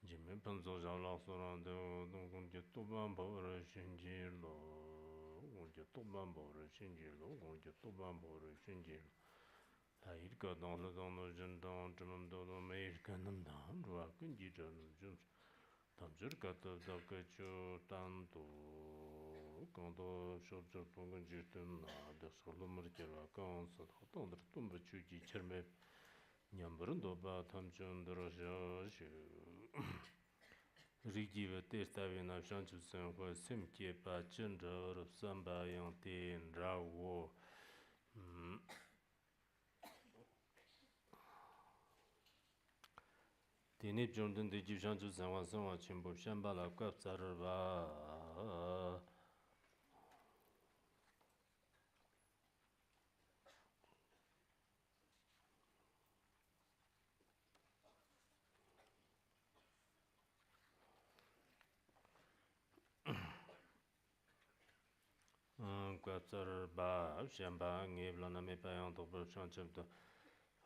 Jimmy Panzo Jala Sorando, don't get to Bambo, Shinjilo, won't get to Bambo, Shinjilo, won't get to Bambo, Shinjilo. I got on the Donojan down to Mamdo, American down, Rakin Gijan, Jums. Tamjurka to Dakacho, Tanto, Kondo, Shopjo Pongajitum, the Solomurkela, Council, Hoton, Tumba Chuji, Cherme. Nyamburundo ba tamchun dorosho rigiva testavi na shanchu senhua simkie pa chinra rup samba yang ten rawo tenip jondun de jiv shanchu senhua senhua chimbo shamba la kwap tsarwa Quatsar ba shamba ngevla na me payan to per chancham to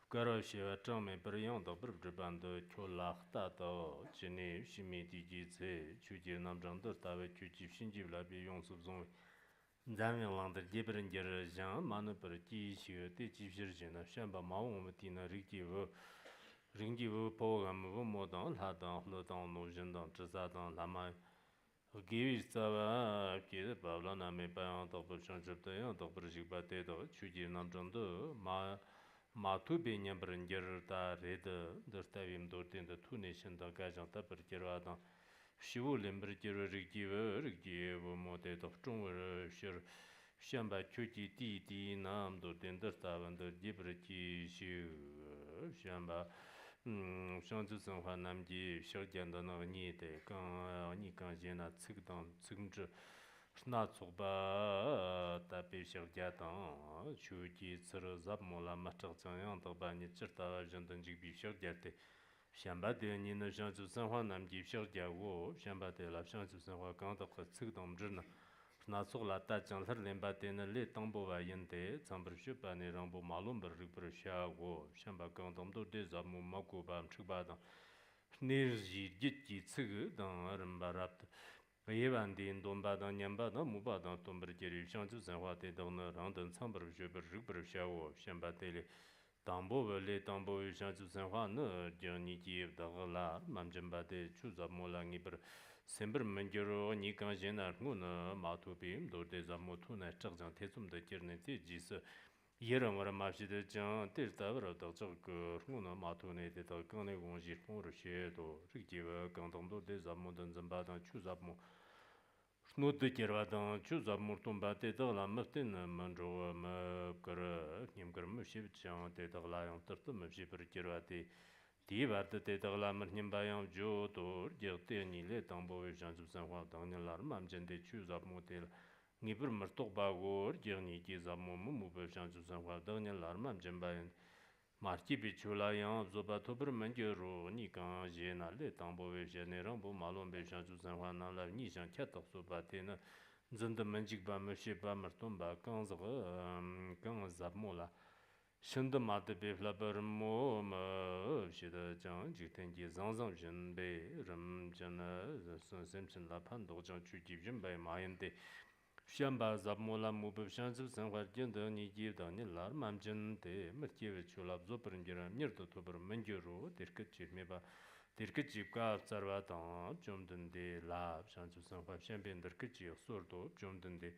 Karo shiva chame per yon to per bando cholak ta to chini shimi di ji tse chuji nam jang de ta ve chuji shinji la bi yong sub zong zang yang lang de de per nger jang man per ji shi de ji shir jin na shamba ma wo me ti na ri ji wo ring ji wo po gam wo mo dang la dang lo dang no jin dang zhe za dang la ma Give Sava, Kid Pavlana, me Payan, Doctor Chanchaptayan, Doctor Shikpate, Chuji Namjando, Matu Benyam Branger, Red, the Stavim Dortin, the two nations, the Gajan Tapper Kirada, Shivu Limberger, Rigiv, Motet of Trung, Shir, Shamba Chuti, Titi, Nam, Dortin, the Stav, and the Dibrati, Shamba. 上次生活南极小简单那个你的刚你刚才那这个当政治那做吧代表小家当秋季吃了什么了嘛这这样的吧你知道人等这个小家的想把的你那上次生活南极小家我想把的了上次生活刚到和这个当着呢 Na sola ta chang thar lemba te na le tangbo wa yin te chambar shupa ne rangbo malum bar rikbar sha go shamba kang tamdo de zamu maku ba mchikba dang nir ji jit ji tsig dang rimba rabt yeban de ndonba dang nyamba dang muba dang tombar jeri shangchu sanwa te dang na rang dang chambar shupa rikbar sha go shamba te le tangbo wa le tangbo wa shangchu sanwa na jang ni ji dag la mamjamba de chu zamu la ngibar Semper Manjaro Nikan Jenar Muna Matubim, Dorde Zamotuna, Chakjan Tesum the Jerneti, Jis Yeramara Mashida Jan, Tirtavra, Dachak, Muna Matune, the Kane Gonji, Moroshedo, Rikiva, Kantamdo de Zamudan Zambatan, Chuzabmo. Snud the Kirvadan, Chuzabmurtumba, the Dala Martin, Manjo, Makara, Nimgar Mushivchan, the Dalayan, Tartum, Shipper Kirvati. Divarta te taglamar nimbayam jo to jerte ni le tambo we jansu sanwa dangni lar mam jende chu zap motel ngibur martok ba gor jerni ki zap mo mu be jansu sanwa dangni lar mam jembayan marki bi chula yang zoba tobur manjero ni kan je na le tambo we jene rang bo malon be jansu sanwa na la ni jan kyatak so ba te na zanda manjik ba me she ba marton ba kan zap mo la Shinda mata befla barmo ma shida jang jikten ji zang zang jin bei rim jana sun sim chin la pan do jang chu ji jin bei ma yin de xian ba zap mo la mu bu shan zu san hua jin de ni ji da ni lar mam jin de mer ji we chu la zo per ngira mir do to ber men ji ro der ke ji me ba der ke ji ka zar wa da jom den de la shan zu san hua xian ben der ke ji sur do jom den de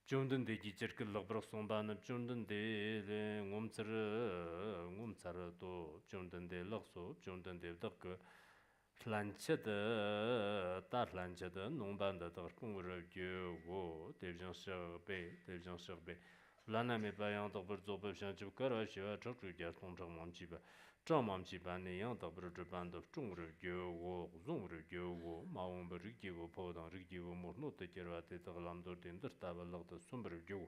Jondun de jichirk logbrok somban jondun de ngomtsar to jondun de logso jondun de dak lancha de tar lancha de nongban de tar kung ro gyo go devjan sherbe Laname Bayan Doctor Zobo Shanchu Kara Shiva Chokru Gas Tongchang Mamchiba, Chang Mamchiba, Yang Doctor Japan of Chungru Gyo, Zungru Gyo, Maumba Rikivo Podan, Rikivo Morno Tekerate, Lamdor Tinder Tava Lota Sumber Gyo.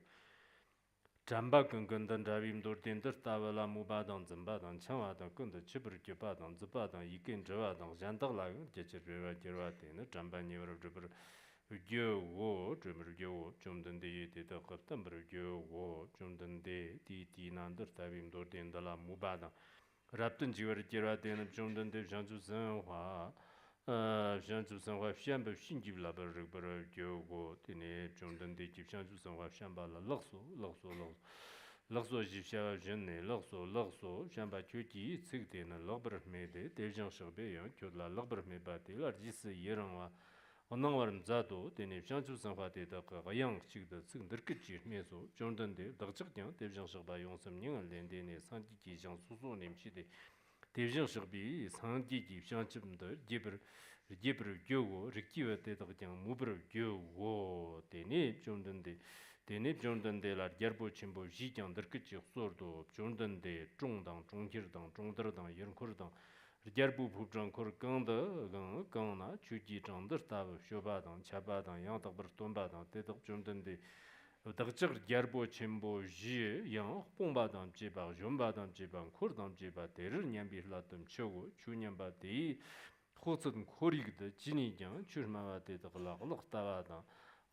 Jamba Gundan Javim Dortinder Tavala Mubadan Zimbadan, Chamadan Kunda Chipper Kipadan, Zibadan, Yikin Javadan, Zandala, Jetcheva Gerati, Jamba Never Jibber. Gyo wo, drummer gyo, chumdan de de da kaptamber gyo wo, chumdan de di nandar tabim dorten dala mubada. Raptan jiwar jirwa den chumdan de shanchu sanhwa, shanchu sanhwa shanba shinjib labar rikbar gyo wo, tene chumdan de jib shanchu sanhwa shamba la lakso jib shawa zhenne, lakso, shamba kyoji tsik tena lakbar me de, devjang shakbe yang kyodla lakbar me ba de, lar jisi yerangwa, Onangwaram Zado, Dene Shanchu Sanhwa Deda Gayang Chigda Tsig Nirkitchi Meso, Jondan De, Dagchak Diang, Devjang Shagba Yongsam Ningan Len Dene, Sanji Ji Jiang Susu Nimchi De, Devjang Shagbi, Sanji Ji Shanchibda, Jibr Gyogo, Rikiwa Deda Diang, Mubr Gyogo, Dene Jondan De, Lar Gerbo Chimbo, Ji Jiang Nirkitchi Sordo, Jondan De, Zhongdang, Zhonghirdang, Zhongdardang, Yernkurdang, Gerbu Pujang Kur Gangna, Chuji Jandar Tav, Shobadang, Chabadang, Yang Dabr Tombadang, Tedak Jundan de Dagchak Gerbo Chimbo Ji, Yang, Pombadang Jiba, Jombadang Jiba, Kurdang Jiba, Terir Nyambi Latam Chogo, Chunyamba de Hotsan Korig de Jini Yang, Churmava de Lak Tavadang.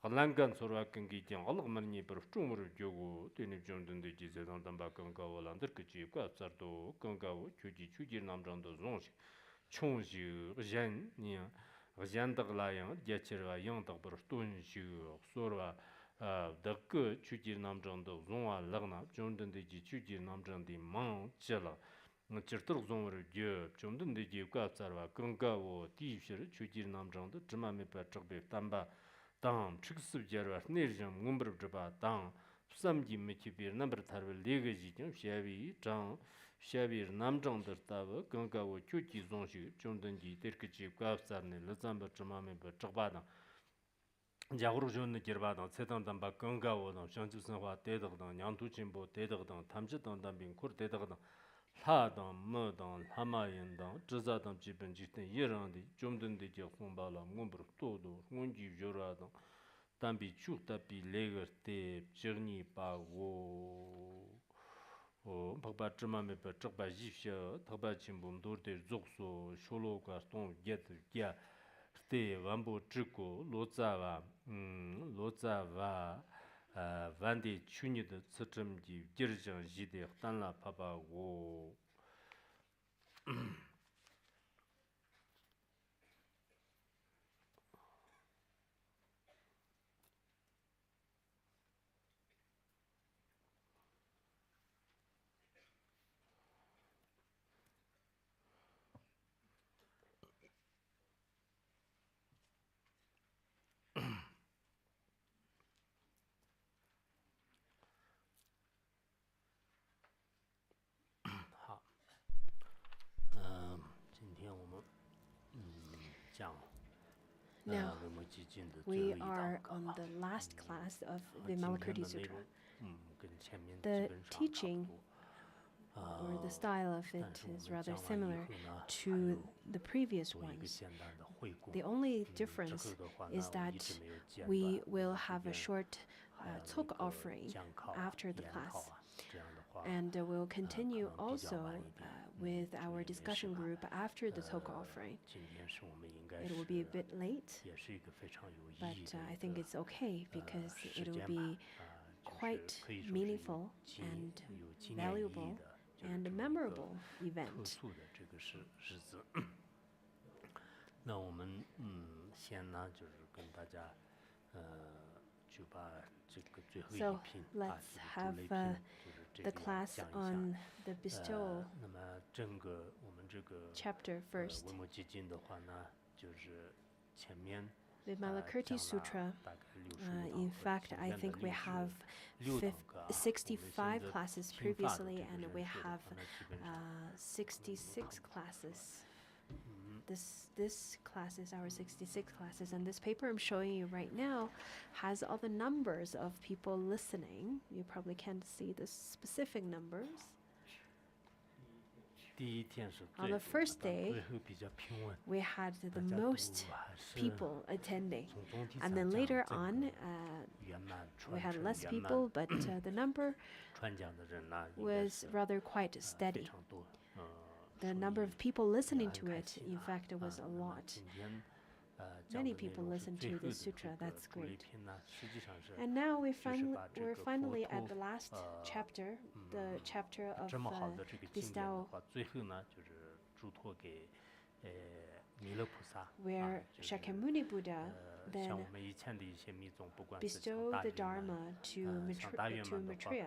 Langan Sorwakan Gijan, Almarni per Stumur Jogo, Tenip Jondan de Gizedan Dambakanga, Lander Kichi, Sardo, Kangao, Chuji Namjando Zonshi, Chonji, Jen, Nia, Jandaglayan, Jachera, Yantaber Stonshi, Sorwa, the good Chuji Namjando, Zonwa Lagna, Jondan de Chuji Namjandi, Man, Chela, Chertur Zonwer, Jondan de Gazarva, Kangao, Tifir, Chuji Namjando, Jimami Patrick Tamba. Dang, Chiksub Jarwa, Nirjam, Gumber Jaba, Dang, Samji Mikibir, number Tarvel, Legajim, Shavi, Jang, Shavir, Namjang der Tava, Gangawo, Chuki Zonshi, Jondanji, Terkachi, Gavsarne, Lazamba Chamame, Chabada, Jarujon Girbada, Setan Damba, Gangawo, Shantu Sanwa, Tedadan, Yantu Chimbo, Tedadan, Tamjatan Dambin, Kur Tedadan. Hadang, Mudang, Hamayandang, Jizadang Jiban Jitan, Yerandi, Jumdan de Jakumbala, Mumbur, Todo, Munji Juradang, Tambi Chuktapi, Legar, Te, Journey, Pago, Papa Jimame, Chakba Jifia, Tabachimbum, Dorte, Zoxo, Sholo, Gaston, Get, Gia, Te, Wambo, Chico, Lozava, Vandi Chuni de Tsutrumji, Girjan Jide, Tanla Papa Wo. Now, we are on the last class of Vimalakirti Sutra. The teaching or the style of it is rather similar to the previous ones. The only difference is that we will have a short tok offering after the class. And we'll continue also with our discussion group after the tok offering. It will be a bit late, but I think it's okay because it will be quite meaningful and valuable and a memorable event. So let's have the class on the Bestowal chapter first. Vimalakirti Sutra, in fact, I think we have 65 classes previously, and we have 66 classes This class is our 66 classes, and this paper I'm showing you right now has all the numbers of people listening. You probably can't see the specific numbers. On the first day, we had the most people attending, and then later on, we had less people, but the number was rather quite steady. The number of people listening to it, in fact, it was a lot. Many people listened to the sutra. That's great. And now we're finally at the last chapter, the chapter of Bestowal, where Shakyamuni Buddha then bestowed the Dharma to Maitreya.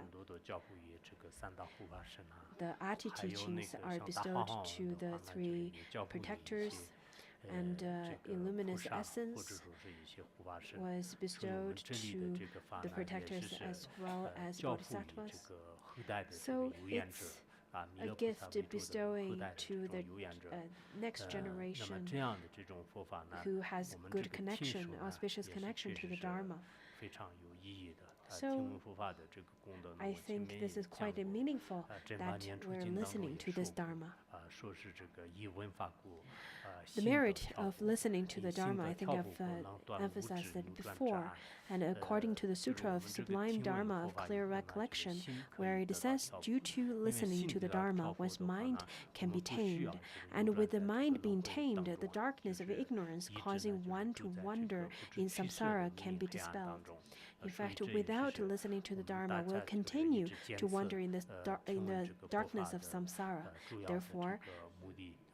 The Ati teachings are bestowed to the three protectors, and luminous essence was bestowed to the protectors as well as bodhisattvas. So it's a gift bestowing to the next generation who has good connection, auspicious connection to the Dharma. So I think this is quite meaningful that we're listening to this Dharma. The merit of listening to the Dharma, I think I've emphasized it before, and according to the Sutra of Sublime Dharma of Clear Recollection, where it says, due to listening to the Dharma, one's mind can be tamed, and with the mind being tamed, the darkness of ignorance causing one to wander in samsara can be dispelled. In fact, without listening to the Dharma, we'll continue to wander in the darkness of samsara. Therefore,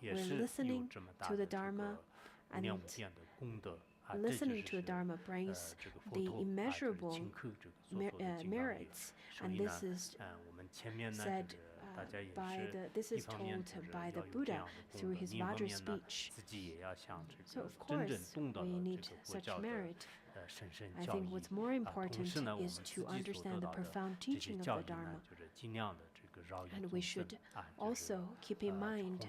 we're listening to the Dharma, and listening to the Dharma brings the immeasurable merits, and this is said this is told by the Buddha through his Vajra speech. So of course we need such merit. I think what's more important is to understand the profound teaching of the Dharma. And we should also keep in mind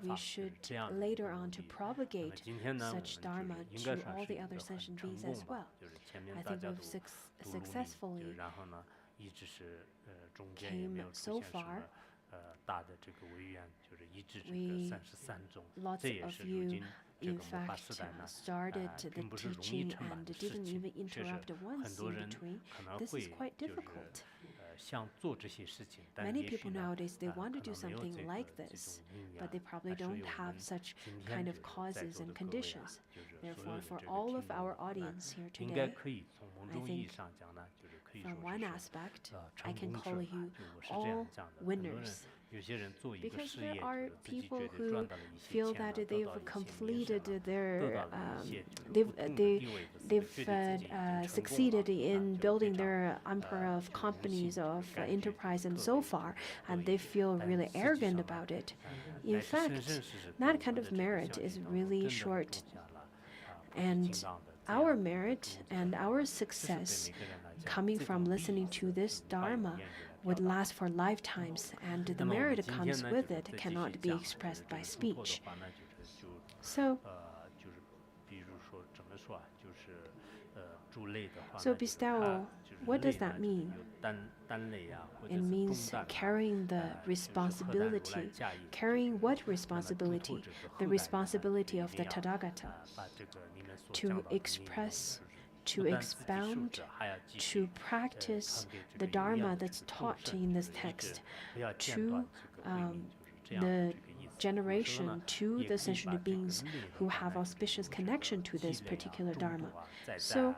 we should later on to propagate such Dharma to all the other sentient beings as well. I think we've successfully came so far. Lots of you, in fact, started the teaching and didn't even interrupt once in between. This is quite difficult. Many people nowadays, they want to do something like this, but they probably don't have such kind of causes and conditions. Therefore, for all of our audience here today, I think from one aspect, I can call you all winners. Because there are people who feel that they've completed their, they've succeeded in building their empire of companies, of enterprise and so far, and they feel really arrogant about it. In fact, that kind of merit is really short. And our merit and our success coming from listening to this Dharma would last for lifetimes, and the merit that comes with it cannot be expressed by speech. So bestowal, what does that mean? It means carrying the responsibility. Carrying what responsibility? The responsibility of the Tathagata to express, to expound, to practice the Dharma that's taught in this text to the generation, to the sentient beings who have auspicious connection to this particular Dharma. So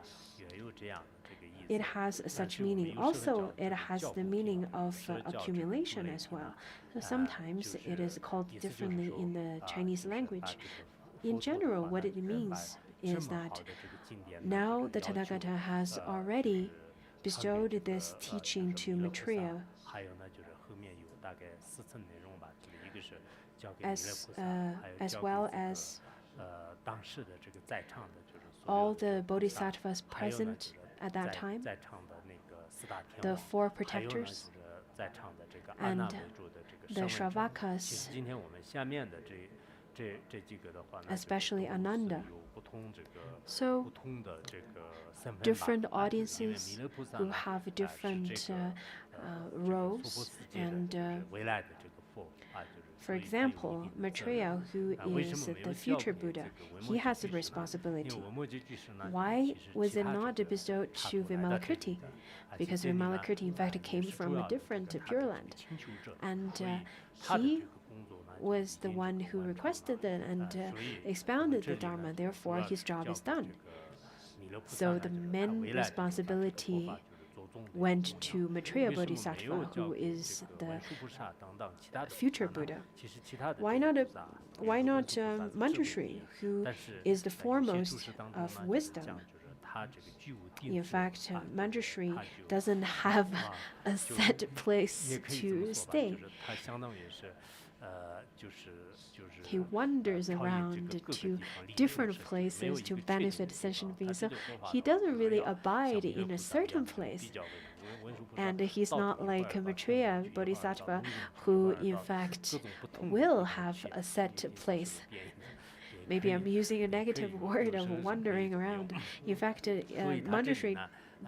it has such meaning. Also, it has the meaning of accumulation as well. So sometimes it is called differently in the Chinese language. In general, what it means is that now the Tathagata has already bestowed this teaching to Maitreya, as well as all the bodhisattvas present at that time, the four protectors, and the Shravakas. especially Ananda. So different audiences who have different roles and for example, Maitreya, who is the future Buddha, he has a responsibility. Why was it not bestowed to Vimalakirti? Because Vimalakirti, in fact, came from a different Pure Land. And he was the one who requested it and expounded the Dharma. Therefore, his job is done. So the main responsibility went to Maitreya Bodhisattva, who is the future Buddha. Why not Manjushri, who is the foremost of wisdom? In fact, Manjushri doesn't have a set place to stay. He wanders around to different places to benefit sentient beings. So he doesn't really abide in a certain place. And he's not like Maitreya Bodhisattva, who in fact will have a set place. Maybe I'm using a negative word of wandering around. In fact, Manjushri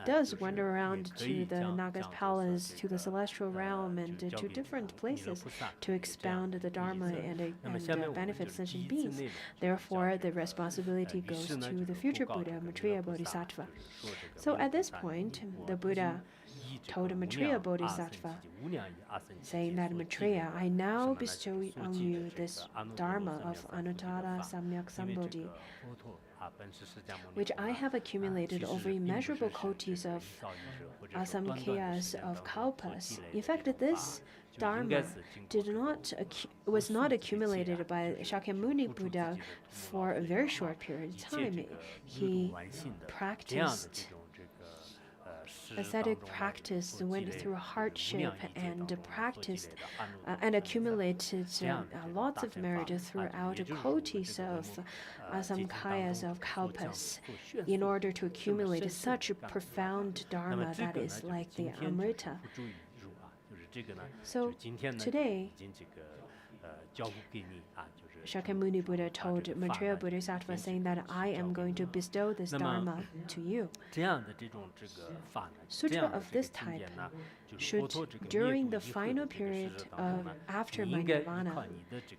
does wander around to the Naga's palace, to the celestial realm, and to different places to expound the Dharma and benefit sentient beings. Therefore, the responsibility goes to the future Buddha, Maitreya Bodhisattva. So at this point, the Buddha told Maitreya Bodhisattva, saying that Maitreya, I now bestow on you this Dharma of Anuttara Samyak Sambodhi, which I have accumulated over immeasurable kotis of asamkheyas of kalpas. In fact, this Dharma was not accumulated by Shakyamuni Buddha for a very short period of time. He practiced ascetic practice, went through hardship and practiced and accumulated lots of merit throughout kotis of asamkheyas of kalpas in order to accumulate such a profound Dharma that is like the Amrita. So today, Shakyamuni Buddha told Maitreya Bodhisattva, saying that I am going to bestow this Dharma to you. Sutra of this type should, during the final period of after my nirvana,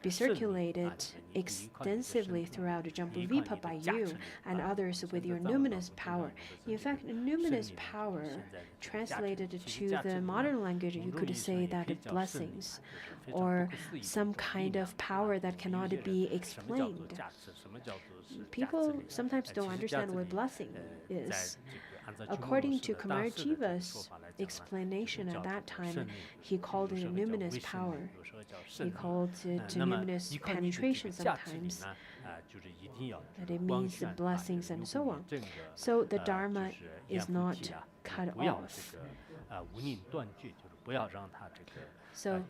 be circulated extensively throughout Jambudvipa by you and others with your numinous power. In fact, numinous power, translated to the modern language, you could say that blessings, or some kind of power that cannot be explained. People sometimes don't understand what blessing is. According to Kumarajiva's explanation at that time, he called it a numinous power. He called it numinous penetration sometimes. That it means the blessings and so on. So the Dharma is not cut off. So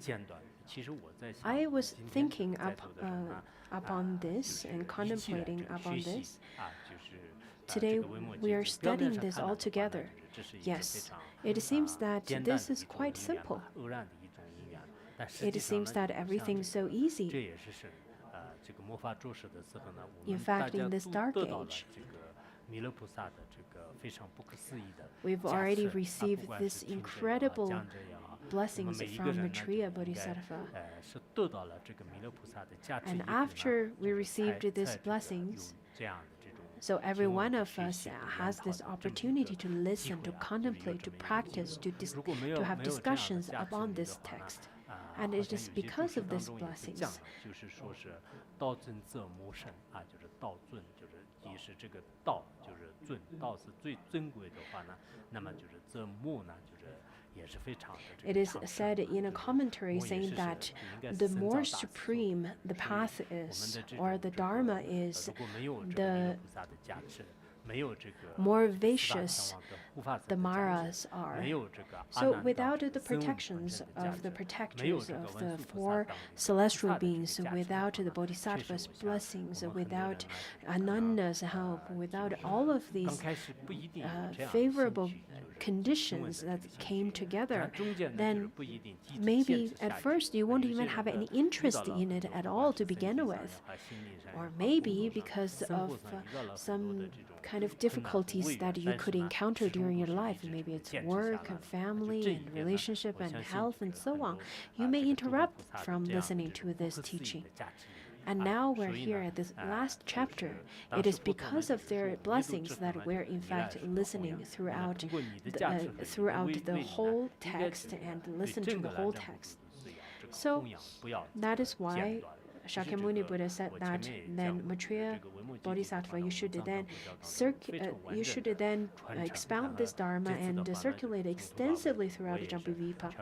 I was thinking upon this and contemplating upon this. Today we are studying this all together. Yes, it seems that this is quite simple. It seems that everything's so easy. In fact, in this dark age, we've already received this incredible blessings from Maitreya Bodhisattva. And after we received these blessings, so every one of us has this opportunity to listen, to contemplate, to practice, to have discussions upon this text. And it is because of these blessings. It is said in a commentary saying that the more supreme the path is, or the Dharma is, the more vicious the maras are. So without the protections of the protectors of the four celestial beings, without the Bodhisattva's blessings, without Ananda's help, without all of these favorable conditions that came together, then maybe at first you won't even have any interest in it at all to begin with. Or maybe because of some kind of difficulties that you could encounter during your life, maybe it's work and family and relationship and health and so on, you may interrupt from listening to this teaching. And now we're here at this last chapter. It is because of their blessings that we're in fact listening throughout the whole text and listen to the whole text. So that is why Shakyamuni Buddha said that then Maitreya Bodhisattva, you should then expound this Dharma and circulate extensively throughout the Jambuvipa.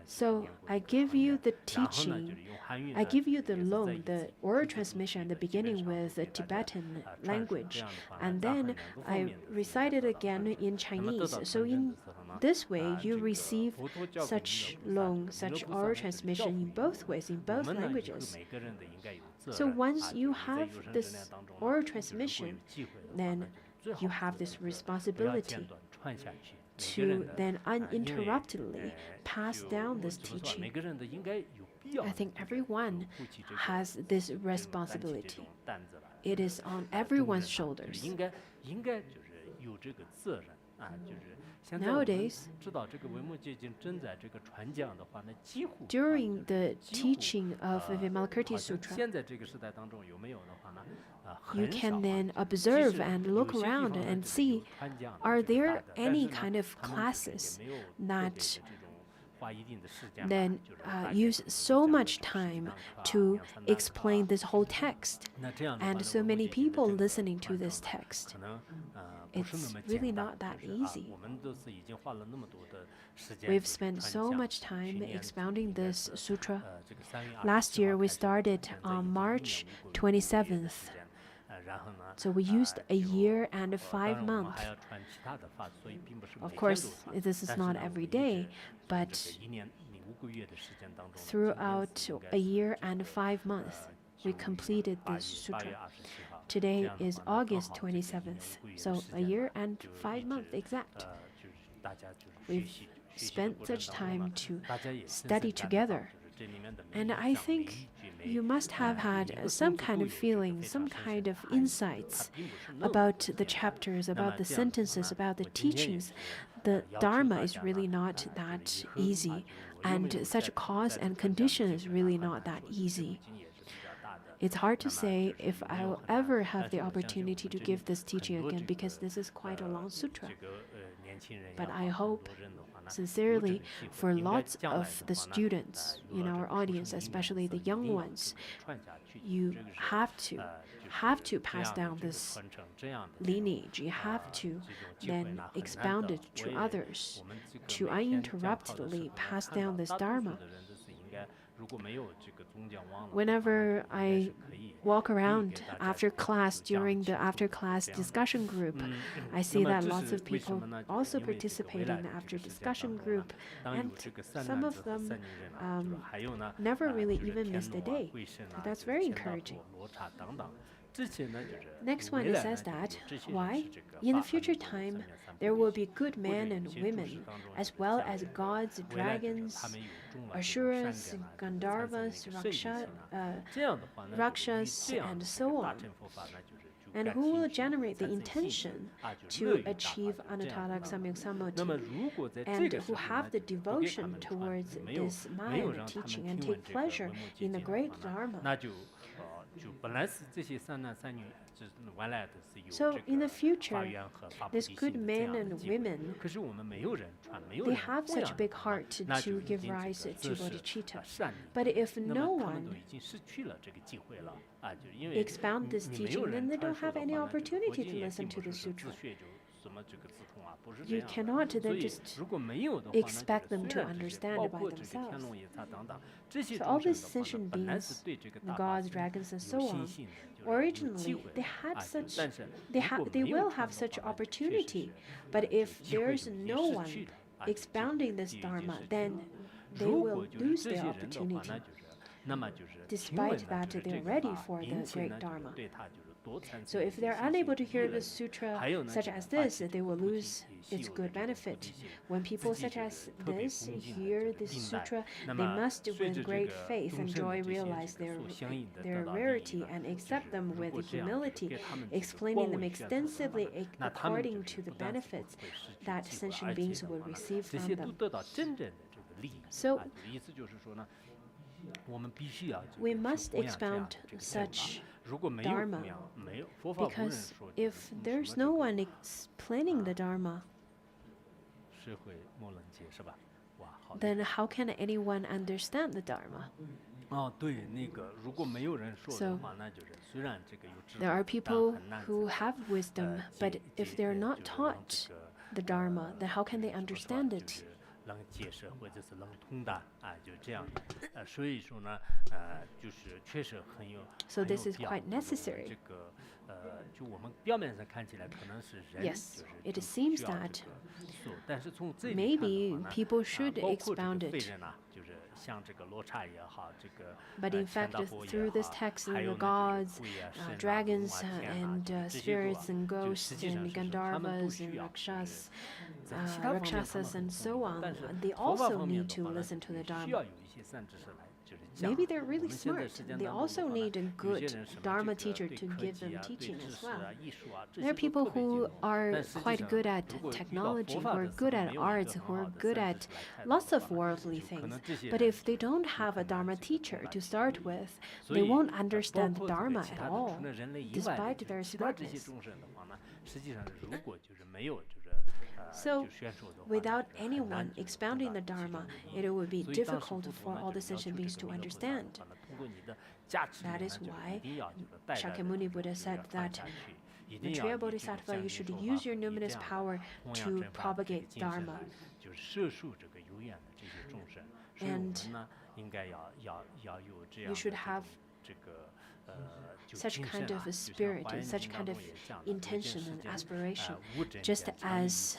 So I give you the teaching, I give you the loan, the oral transmission, the beginning with the Tibetan language, and then I recite it again in Chinese. So in this way, you receive such loan, such oral transmission in both ways, in both languages. So once you have this oral transmission, then you have this responsibility to then uninterruptedly pass down this teaching. I think everyone has this responsibility. It is on everyone's shoulders. Nowadays, during the teaching of Vimalakirti Sutra, you can then observe and look around and see, are there any kind of classes that then use so much time to explain this whole text, and so many people listening to this text? It's really not that easy. We've spent so much time expounding this sutra. Last year we started on March 27th. So we used a year and 5 months. Of course, this is not every day, but throughout a year and 5 months, we completed this sutra. Today is August 27th, so a year and 5 months exact. We've spent such time to study together. And I think you must have had some kind of feeling, some kind of insights about the chapters, about the sentences, about the teachings. The Dharma is really not that easy, and such a cause and condition is really not that easy. It's hard to say if I will ever have the opportunity to give this teaching again, because this is quite a long sutra. But I hope sincerely for lots of the students in our audience, especially the young ones, you have to pass down this lineage. You have to then expound it to others, to uninterruptedly pass down this Dharma. Whenever I walk around after class during the after-class discussion group, I see that lots of people also participate in the after-discussion group, and some of them never really even missed a day. So that's very encouraging. Next one, it says that, why? In the future time, there will be good men and women, as well as gods, dragons, Asuras, Gandharvas, Rakshas, and so on, and who will generate the intention to achieve Anattara Samyak Samadhi, and who have the devotion towards this Mahayana teaching and take pleasure in the great Dharma. So in the future, these good men and women, they have such big heart to give rise to bodhicitta. But if no one expound this teaching, then they don't have any opportunity to listen to the sutra. You cannot then just expect them to understand by themselves. So all these sentient beings, the gods, dragons, and so on, originally they will have such opportunity. But if there's no one expounding this Dharma, then they will lose their opportunity, despite that they're ready for the great Dharma. So if they're unable to hear the sutra such as this, they will lose its good benefit. When people such as this hear this sutra, they must with great faith and joy realize their rarity and accept them with humility, explaining them extensively according to the benefits that sentient beings will receive from them. So we must expound such Dharma, because if there's no one explaining the Dharma, then how can anyone understand the Dharma? So there are people who have wisdom, but if they're not taught the Dharma, then how can they understand it? So this is quite necessary. Yes, it seems that maybe people should expound it. But in fact, through this text, the gods, dragons, and spirits, and ghosts, and Gandharvas, and Rakshasas, and so on, they also need to listen to the Dharma. Maybe they're really smart. They also need a good Dharma teacher to give them teaching as well. There are people who are quite good at technology, who are good at arts, who are good at lots of worldly things. But if they don't have a Dharma teacher to start with, they won't understand the Dharma at all, despite their smartness. So, without anyone expounding the Dharma, it would be difficult for all the sentient beings to understand. That is why Shakyamuni Buddha said that, Maitreya Bodhisattva, you should use your numinous power to propagate Dharma. And you should have such kind of a spirit and such kind of intention and aspiration. Just as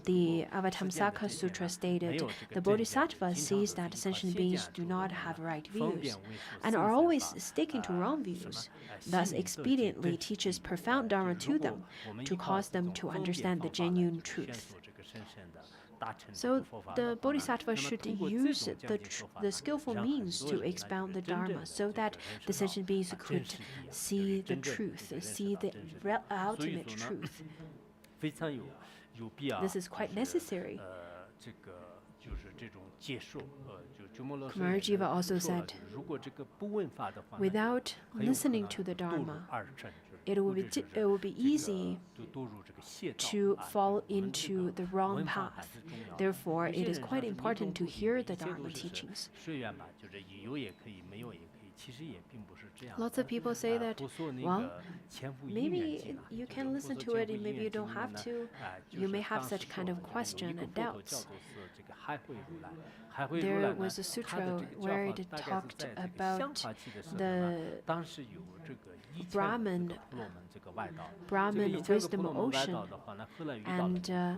the Avatamsaka Sutra stated, the Bodhisattva sees that sentient beings do not have right views and are always sticking to wrong views, thus expediently teaches profound Dharma to them to cause them to understand the genuine truth. So the Bodhisattva should use the skillful means to expound the Dharma so that the sentient beings could see the truth, see the ultimate truth. This is quite necessary. Kumarajiva also said, without listening to the Dharma, it will be easy to fall into the wrong path. Therefore, it is quite important to hear the Dharma teachings. Lots of people say that, well, maybe you can listen to it and maybe you don't have to. You may have such kind of question and doubts. There was a sutra where it talked about the Brahman wisdom ocean, and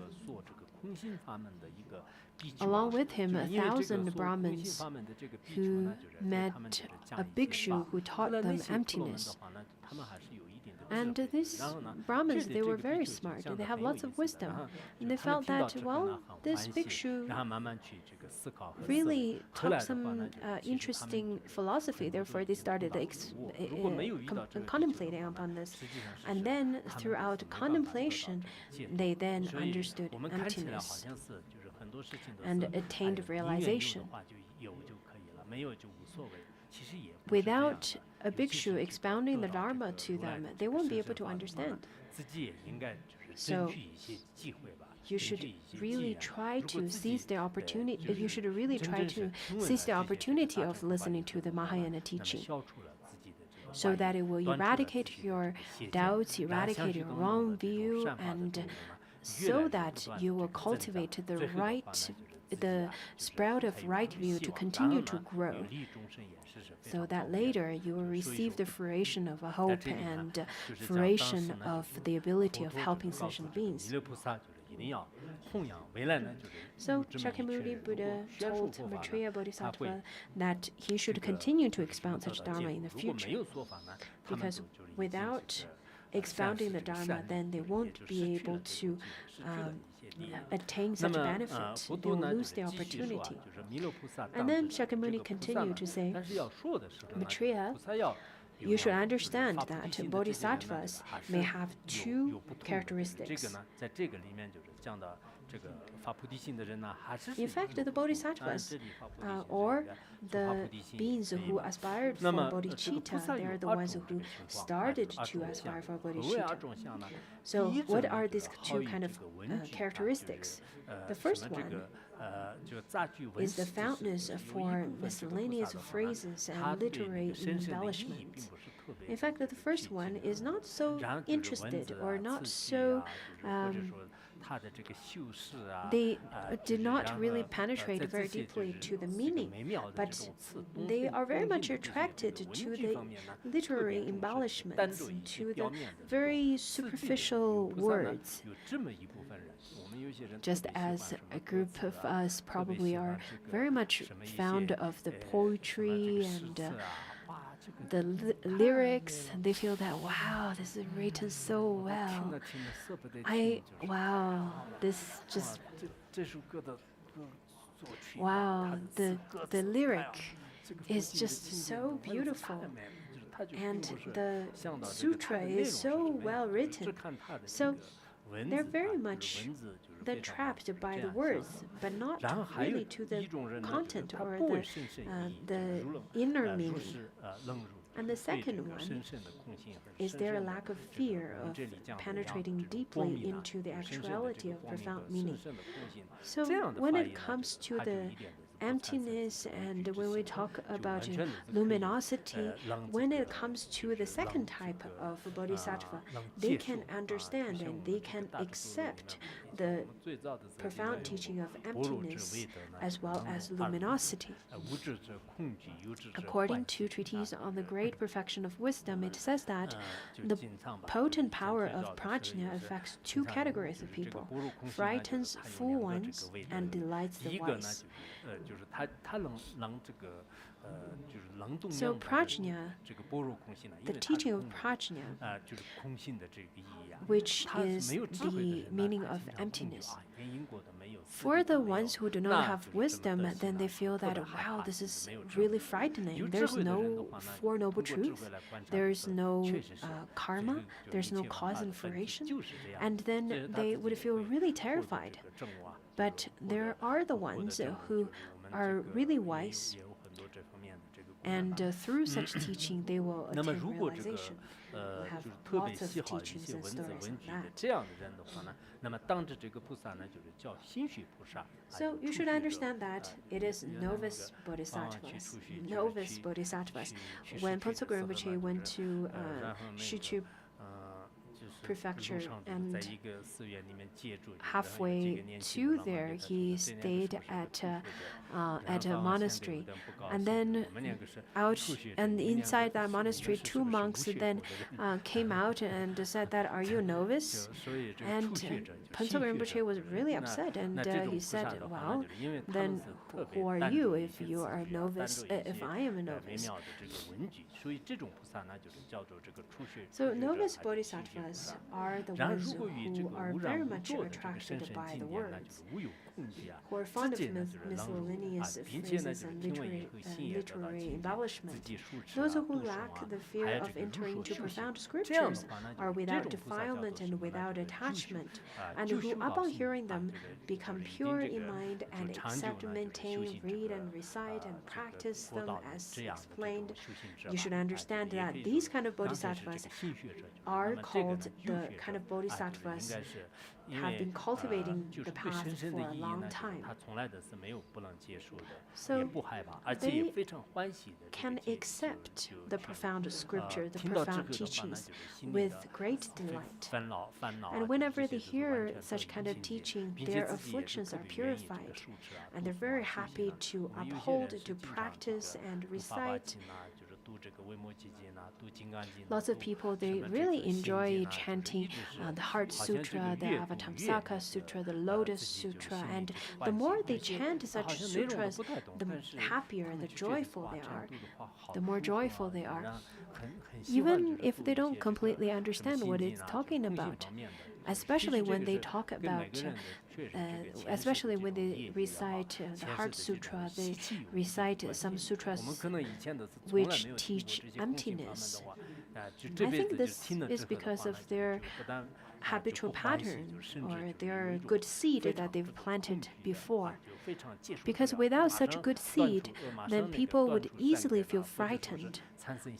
along with him 1,000 Brahmins who met a bhikshu who taught them emptiness. And these Brahmins, they were very smart. They have lots of wisdom. And they felt that, well, this bhikshu really taught some interesting philosophy. Therefore, they started contemplating upon this. And then, throughout contemplation, they then understood emptiness and attained realization. Without a bhikshu expounding the Dharma to them, they won't be able to understand. So, you should really try to seize the opportunity. You should really try to seize the opportunity of listening to the Mahayana teaching, so that it will eradicate your doubts, eradicate your wrong view, and so that you will cultivate the sprout of right view to continue to grow, so that later you will receive the fruition of a hope and fruition of the ability of helping sentient beings. So Shakyamuni Buddha told Maitreya Bodhisattva that he should continue to expound such Dharma in the future, because without expounding the Dharma, then they won't be able to attain such benefit. They will lose the opportunity. And then Shakyamuni continued to say, Maitreya, you should understand that bodhisattvas may have two characteristics. In fact, the bodhisattvas, or the beings who aspired for bodhicitta, they are the ones who started to aspire for bodhicitta. So what are these two kind of characteristics? The first one is the fondness for miscellaneous phrases and literary embellishment. In fact, the first one is not so interested or not so they did not really penetrate very deeply to the meaning, but they are very much attracted to the literary embellishments, to the very superficial words. Just as a group of us probably are very much fond of the poetry and the lyrics, they feel that, wow, this is written so well. This just, wow, the lyric is just so beautiful. And the sutra is so well written. So they're very much trapped by the words, but not really to the content or the inner meaning. And the second one is their lack of fear of penetrating deeply into the actuality of profound meaning. So when it comes to the emptiness, and when we talk about luminosity, when it comes to the second type of bodhisattva, they can understand and they can accept the profound teaching of emptiness as well as luminosity. According to Treatise on the Great Perfection of Wisdom, it says that the potent power of prajna affects two categories of people: frightens fool ones and delights the wise. So prajna, the teaching of prajna, which is the meaning of emptiness. For the ones who do not have wisdom, then they feel that, wow, this is really frightening. There's no Four Noble Truths, there's no karma, there's no cause and fruition, and then they would feel really terrified. But there are the ones who are really wise, and through such teaching they will attain realization. We have lots of teachings and stories on that. So you should understand that it is novice bodhisattvas. Novice bodhisattvas. When Phuntsok Rinpoche went to Shichu prefecture, and halfway to there he stayed at a monastery, and then inside that monastery 2 monks then came out and said that, are you a novice? And Phuntsok Rinpoche was really upset, and he said, well, then who are you if you are a novice, if I am a novice? So novice bodhisattvas are the ones who are very much attracted by the words, who are fond of miscellaneous phrases and literary embellishment. Those who lack the fear of entering into profound scriptures are without defilement and without attachment, and who, upon hearing them, become pure in mind and accept, maintain, read and recite and practice them as explained. You should understand that these kind of bodhisattvas are called the kind of bodhisattvas have been cultivating the path for a long time. So they can accept the profound scripture, the profound teachings with great delight. And whenever they hear such kind of teaching, their afflictions are purified, and they're very happy to uphold, to practice and recite Lots of people, they really enjoy chanting the Heart Sutra, the Avatamsaka Sutra, the Lotus Sutra, and the more they chant such sutras, the happier, the joyful they are, the more joyful they are. Even if they don't completely understand what it's talking about, especially when they talk about, especially when they recite the Heart Sutra, they recite some sutras which teach emptiness. I think this is because of their habitual pattern or their good seed that they've planted before. Because without such good seed, then people would easily feel frightened,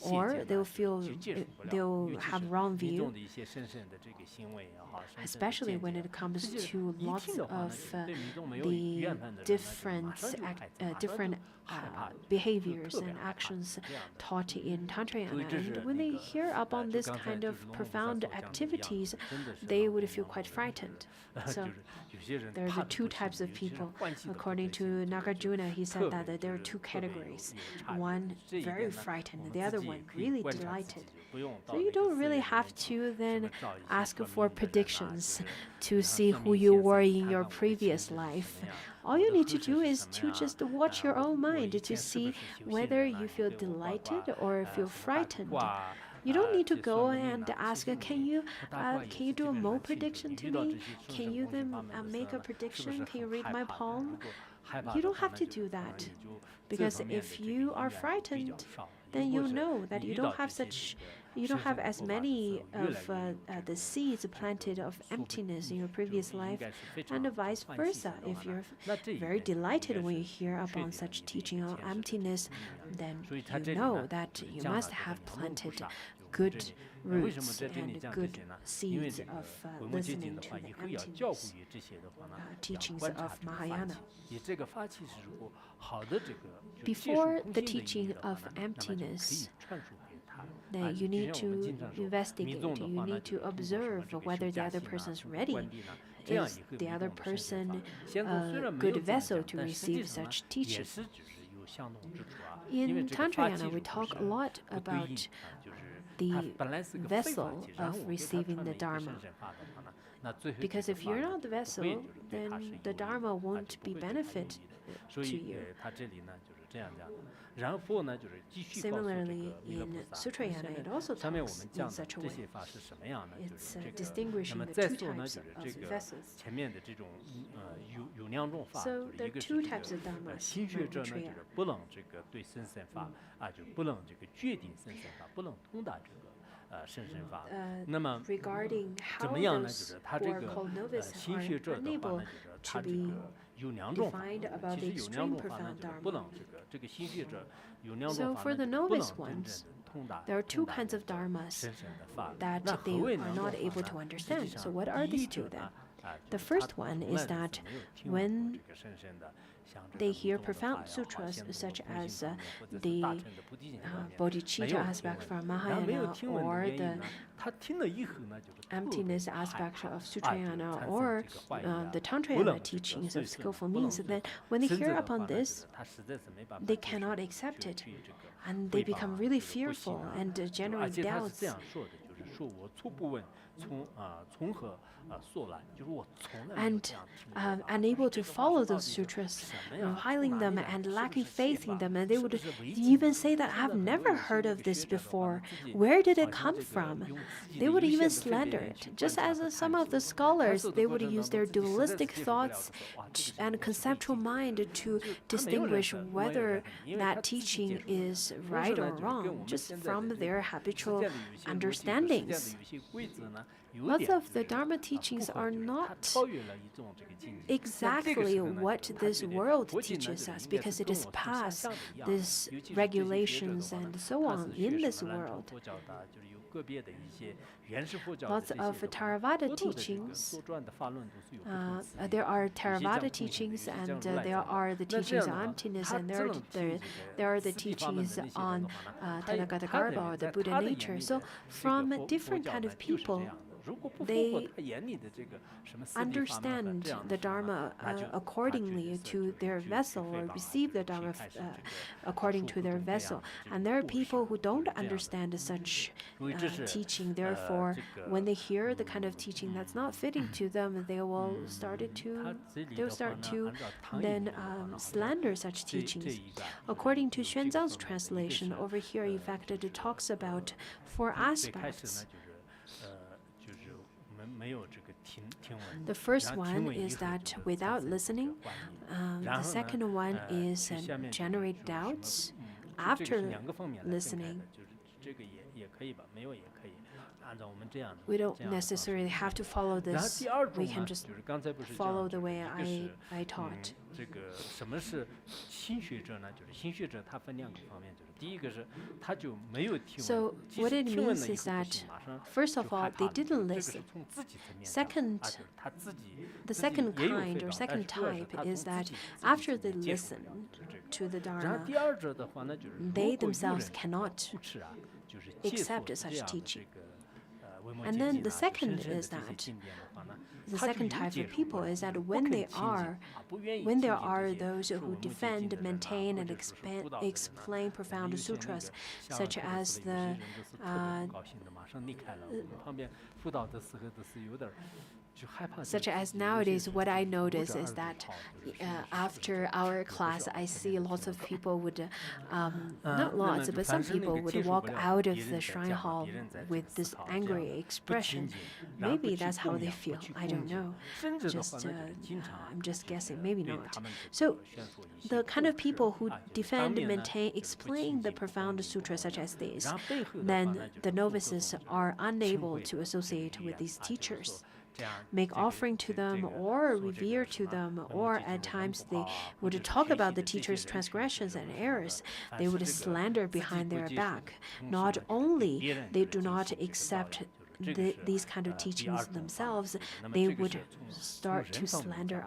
or they'll have wrong view, especially when it comes to lots of the different behaviors and actions taught in Tantrayana. And when they hear about this kind of profound activities, they would feel quite frightened. So there are the two types of people. According to Nagarjuna, he said that there are two categories. One very frightened, the other one really delighted. So you don't really have to then ask for predictions to see who you were in your previous life. All you need to do is to just watch your own mind to see whether you feel delighted or feel frightened. You don't need to go and ask, can you do a Mo prediction to me? Can you then make a prediction? Can you read my palm? You don't have to do that. Because if you are frightened, then you know that you don't have as many of the seeds planted of emptiness in your previous life, and vice versa. If you're very delighted when you hear about such teaching on emptiness, then you know that you must have planted good roots and good seeds of listening to the emptiness teachings of Mahayana. Before the teaching of emptiness, then you need to investigate, you need to observe whether the other person's ready. Is the other person a good vessel to receive such teaching? In Tantrayana, we talk a lot about the vessel of receiving the Dharma. Because if you're not the vessel, then the Dharma won't be benefit to you. Similarly, in Sutrayana, it also talks in such a way. It's distinguishing the two types of vessels. So there are two types of dharmas in Maitreya. Regarding how those who are called novice are unable to be defined about the extreme profound Dharma. So for the novice ones, there are two kinds of dharmas that they are not able to understand. So what are these two then? The first one is that when they hear profound sutras such as the bodhicitta aspect from Mahayana or the emptiness aspect of Sutrayana or the Tantrayana teachings of skillful means, then when they hear upon this, they cannot accept it and they become really fearful and generate doubts. And unable to follow those sutras, reviling them and lacking faith in them, and they would even say that I've never heard of this before. Where did it come from? They would even slander it. Just as some of the scholars, they would use their dualistic thoughts and conceptual mind to distinguish whether that teaching is right or wrong, just from their habitual understandings. Lots of the Dharma teachings are not exactly what this world teaches us, because it is past these regulations and so on in this world. Lots of Theravada teachings. There are Theravada teachings, and there are the teachings on emptiness, and there are the teachings on Tathagata Garbha, or the Buddha nature. So from different kind of people, they understand the Dharma accordingly to their vessel, or receive the Dharma according to their vessel. And there are people who don't understand such teaching. Therefore, when they hear the kind of teaching that's not fitting to them, they'll start to then slander such teachings. According to Xuanzang's translation, over here, in fact, it talks about 4 aspects. The first one is that without listening. The second one is generate doubts after listening. We don't necessarily have to follow this. We can just follow the way I taught. So what it means is that, first of all, they didn't listen. Second, the second kind or second type is that after they listen to the Dharma, they themselves cannot accept such teaching. And then the second is that the second type of people is that when there are those who defend, maintain, and explain profound sutras, such as nowadays, what I notice is that after our class, I see lots of people would, not lots, but some people would walk out of the shrine hall with this angry expression. Maybe that's how they feel. I don't know. I'm just guessing. Maybe not. So the kind of people who defend, maintain, explain the profound sutras such as these, then the novices are unable to associate with these teachers, make offering to them or revere to them, or at times they would talk about the teacher's transgressions and errors. They would slander behind their back. Not only they do not accept these kind of teachings themselves, they would start to slander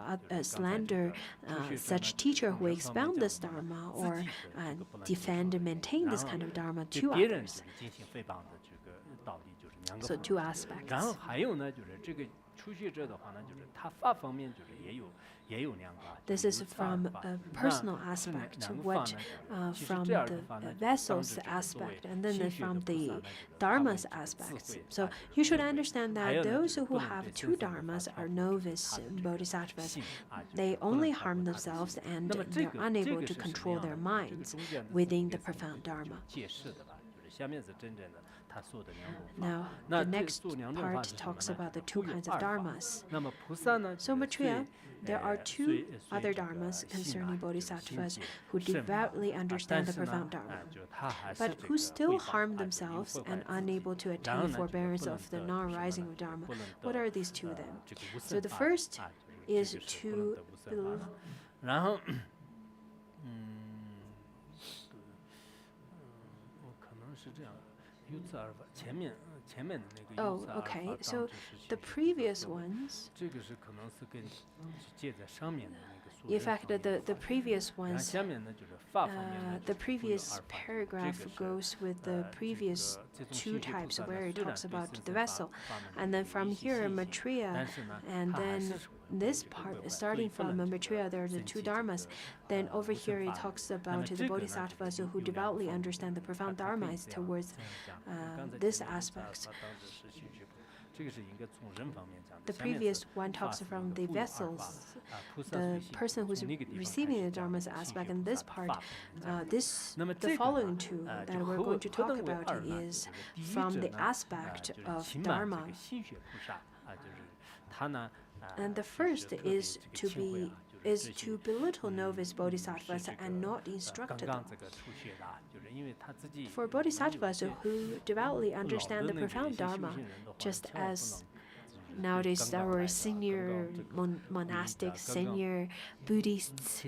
such teacher who expound this Dharma or defend and maintain this kind of Dharma to others. So 2 aspects. This is from a personal aspect, what from the vessel's aspect, and then from the dharma's aspects. So you should understand that those who have 2 dharmas are novice bodhisattvas. They only harm themselves and they're unable to control their minds within the profound dharma. Now, the next part talks about the 2 kinds of dharmas. So Maitreya, there are 2 other dharmas concerning bodhisattvas who devoutly understand the profound dharma, but who still harm themselves and unable to attain forbearance of the non-arising of dharma. What are these 2 then? So the first is to Oh, okay. So the previous ones, in fact, the previous ones, the previous paragraph goes with the previous 2 types where it talks about the vessel. And then from here, Maitreya, and then this part, starting from Maitreya, there are the 2 dharmas. Then over here, it talks about the bodhisattvas who devoutly understand the profound dharmas towards this aspect. The previous one talks from the vessels, the person who's receiving the dharma's aspect, and this part, the following 2 that we're going to talk about is from the aspect of dharma. And the first is to belittle novice bodhisattvas and not instruct them. For bodhisattvas who devoutly understand the profound dharma, just as nowadays our senior monastics, senior Buddhists,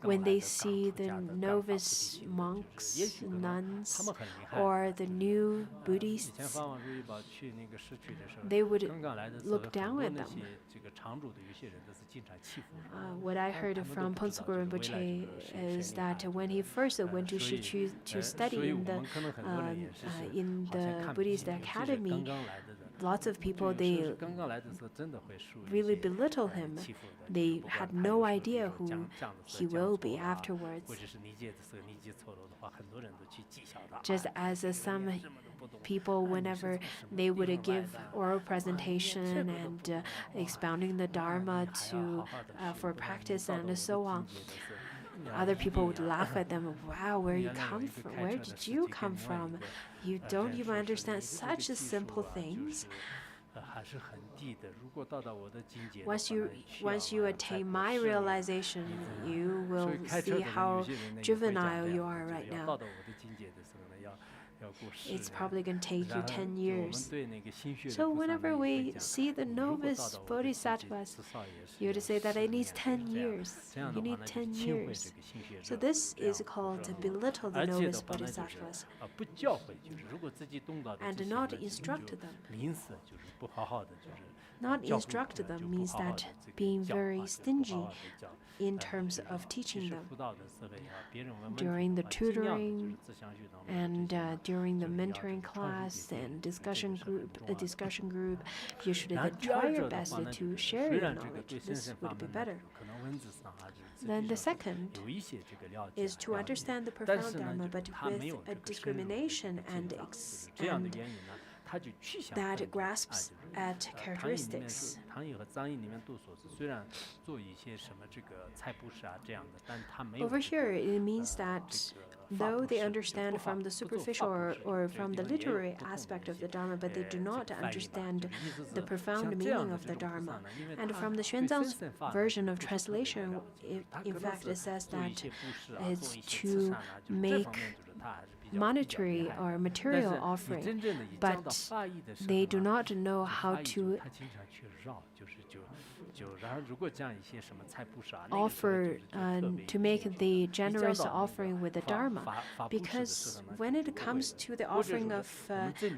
when they see the novice monks, nuns, or the new Buddhists, they would look down at them. What I heard from Ponsokul Rinpoche is that when he first went to Shichu to study in the Buddhist academy, lots of people, they really belittle him. They had no idea who he will be afterwards. Just as some people, whenever they would give oral presentation and expounding the Dharma for practice and so on, other people would laugh at them. Wow, where you come from? Where did you come from? You don't even understand such simple things. Once you attain my realization, you will see how juvenile you are right now. It's probably going to take you 10 years. So whenever we see the novice bodhisattvas, you would say that it needs 10 years. You need 10 years. So this is called to belittle the novice bodhisattvas and not instruct them. Not instruct them means that being very stingy in terms of teaching them. During the tutoring and during the mentoring class and discussion group, you should try your best to share your knowledge. This would be better. Then the second is to understand the profound Dharma, but with a discrimination and that grasps at characteristics. Over here, it means that though they understand from the superficial or from the literary aspect of the Dharma, but they do not understand the profound meaning of the Dharma. And from the Xuanzang's version of translation, in fact, it says that it's to make monetary or material offering, but they do not know how to offer to make the generous offering with the Dharma, because when it comes to the offering of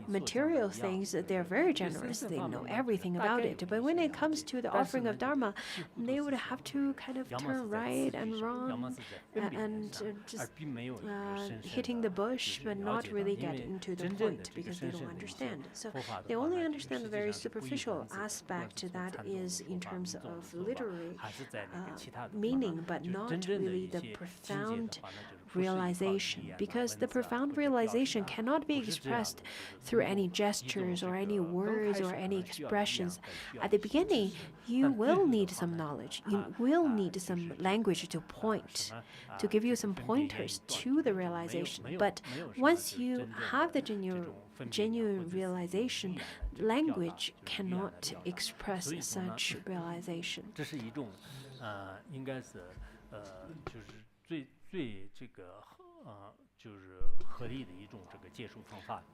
material things, they're very generous. They know everything about it. But when it comes to the offering of Dharma, they would have to kind of turn right and wrong and just hitting the bush, but not really getting to the point because they don't understand. So they only understand the very superficial aspect, that is in terms of literary meaning, but not really the profound realization, because the profound realization cannot be expressed through any gestures or any words or any expressions. At the beginning, you will need some knowledge. You will need some language to point, to give you some pointers to the realization. But once you have the genuine realization, language cannot express such realization.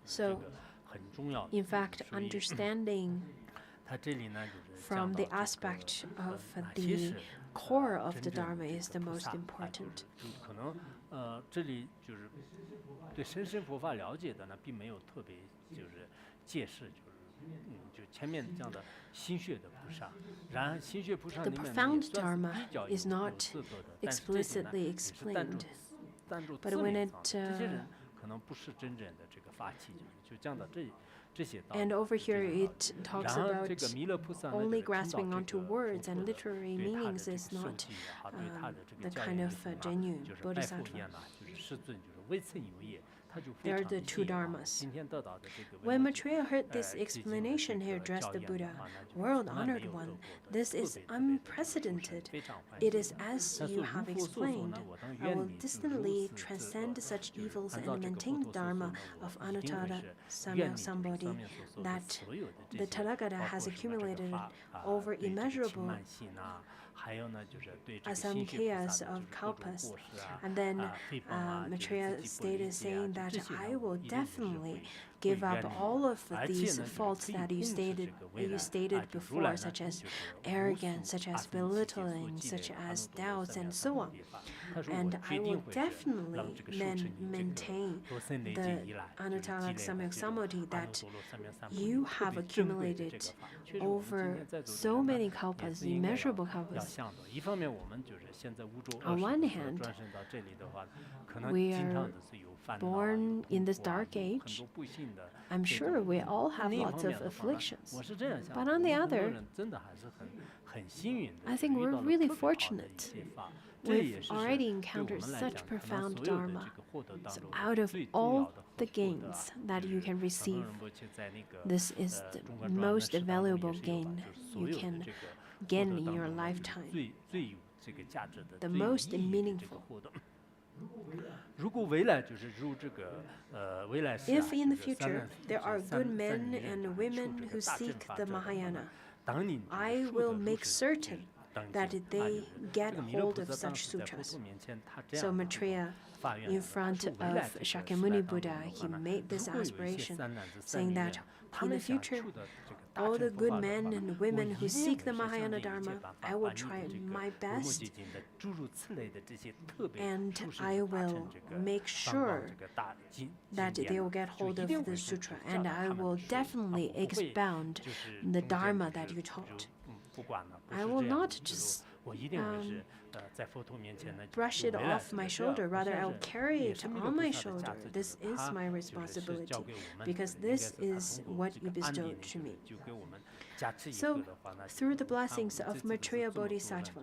So, in fact, understanding from the aspect of the core of the Dharma is the most important. The profound Dharma is not explicitly explained, but when it and over here it talks about only grasping onto words and literary meanings is not the kind of genuine bodhisattva. There are the two dharmas. When Maitreya heard this explanation, he addressed the Buddha, "World-honored one, this is unprecedented. It is as you have explained. I will distantly transcend such evils and maintain the Dharma of Anuttara Samyasambodhi that the Tathagata has accumulated over immeasurable asamkheyas of kalpas." And then Maitreya stated saying that I will definitely give up all of these faults that you stated before, such as arrogance, such as belittling, such as doubts, and so on. And I will definitely then maintain the Anuttara Samyak Samadhi that you have accumulated over so many kalpas, immeasurable kalpas. On one hand, we are born in this dark age. I'm sure we all have lots of afflictions. But on the other, I think we're really fortunate. We've already encountered such profound Dharma. So out of all the gains that you can receive, this is the most valuable gain you can gain in your lifetime, the most meaningful. If in the future there are good men and women who seek the Mahayana, I will make certain that they get hold of such sutras. So Maitreya, in front of Shakyamuni Buddha, he made this aspiration, saying that in the future, all the good men and women who seek the Mahayana Dharma, I will try my best, and I will make sure that they will get hold of the sutra, and I will definitely expound the Dharma that you taught. I will not just brush it off my shoulder. Rather, I will carry it on my shoulder. This is my responsibility, because this is what you bestowed to me. So, through the blessings of Maitreya Bodhisattva,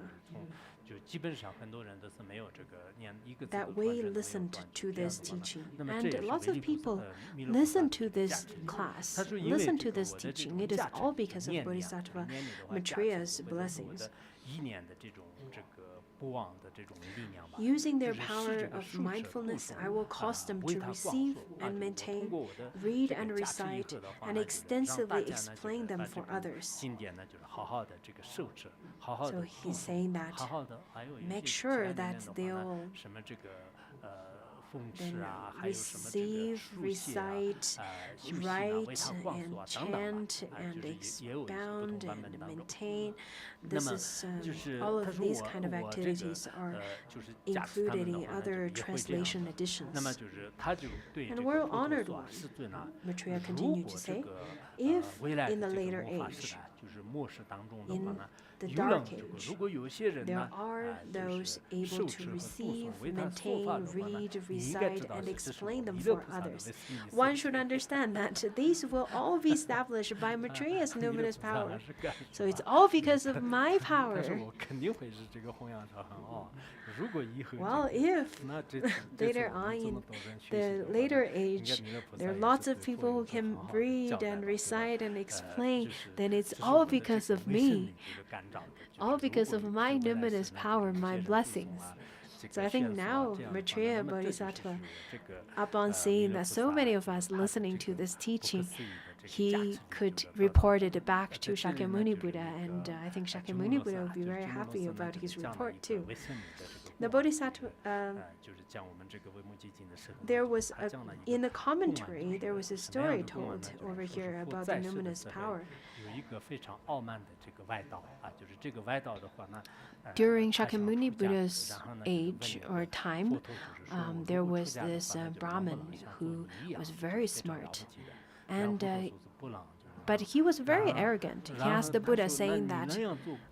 that we listened to this teaching, and lots of people listen to this class, listen to this teaching. It is all because of Bodhisattva Maitreya's blessings. Using their power of mindfulness, I will cause them to receive and maintain, read and recite, and extensively explain them for others. So he's saying that make sure that they'll then receive, recite, write, and chant, and expound, and maintain. This is all of these kind of activities are included in other translation editions. And we're honored ones. Maitreya continued to say, if in the later age, in the dark age, there are those able to receive, maintain, read, recite, and explain them for others. One should understand that these will all be established by Maitreya's numinous power. So it's all because of my power. Well, if later on in the later age, there are lots of people who can read and recite and explain, then it's all because of me. All because of my numinous power, my blessings. So I think now Maitreya Bodhisattva, upon seeing that so many of us listening to this teaching, he could report it back to Shakyamuni Buddha, and I think Shakyamuni Buddha would be very happy about his report too. The Bodhisattva, there was in the commentary, there was a story told over here about the numinous power. During Shakyamuni Buddha's age or time, there was this Brahmin who was very smart, and but he was very arrogant. He asked the Buddha, saying that,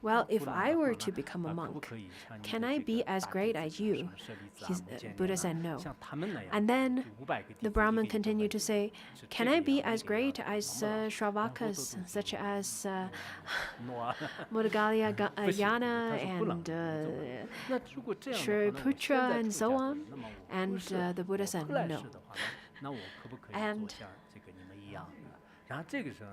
well, if I were to become a monk, can I be as great as you? Buddha said no. And then the Brahmin continued to say, can I be as great as Shravakas, such as Moggallana and Shriputra and so on? And the Buddha said no. And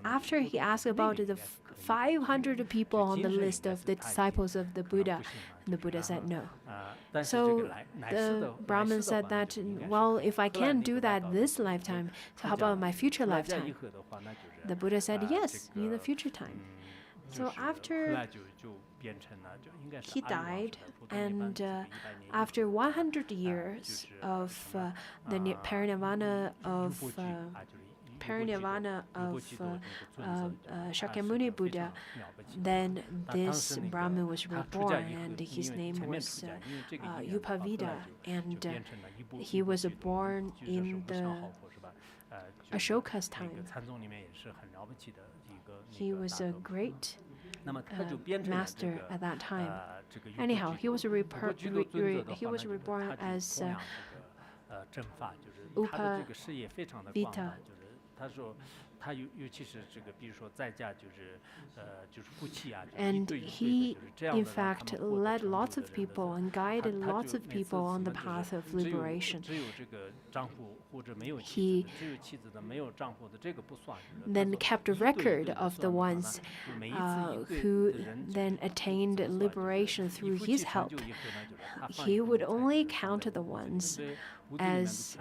after he asked about the 500 people on the list of the disciples of the Buddha said no. So the Brahmin said that, well, if I can't do that this lifetime, so how about my future lifetime? The Buddha said yes, in the future time. So after he died, and after 100 years of the parinirvana of parinirvana of Shakyamuni Buddha, then this Brahmin was reborn, and his name was Upavida, and he was born in the Ashoka's time. He was a great master at that time. Anyhow, he was reborn as Upavita. And he, in fact, led lots of people and guided lots of people on the path of liberation. He then kept a record of the ones who then attained liberation through his help. He would only count the ones as,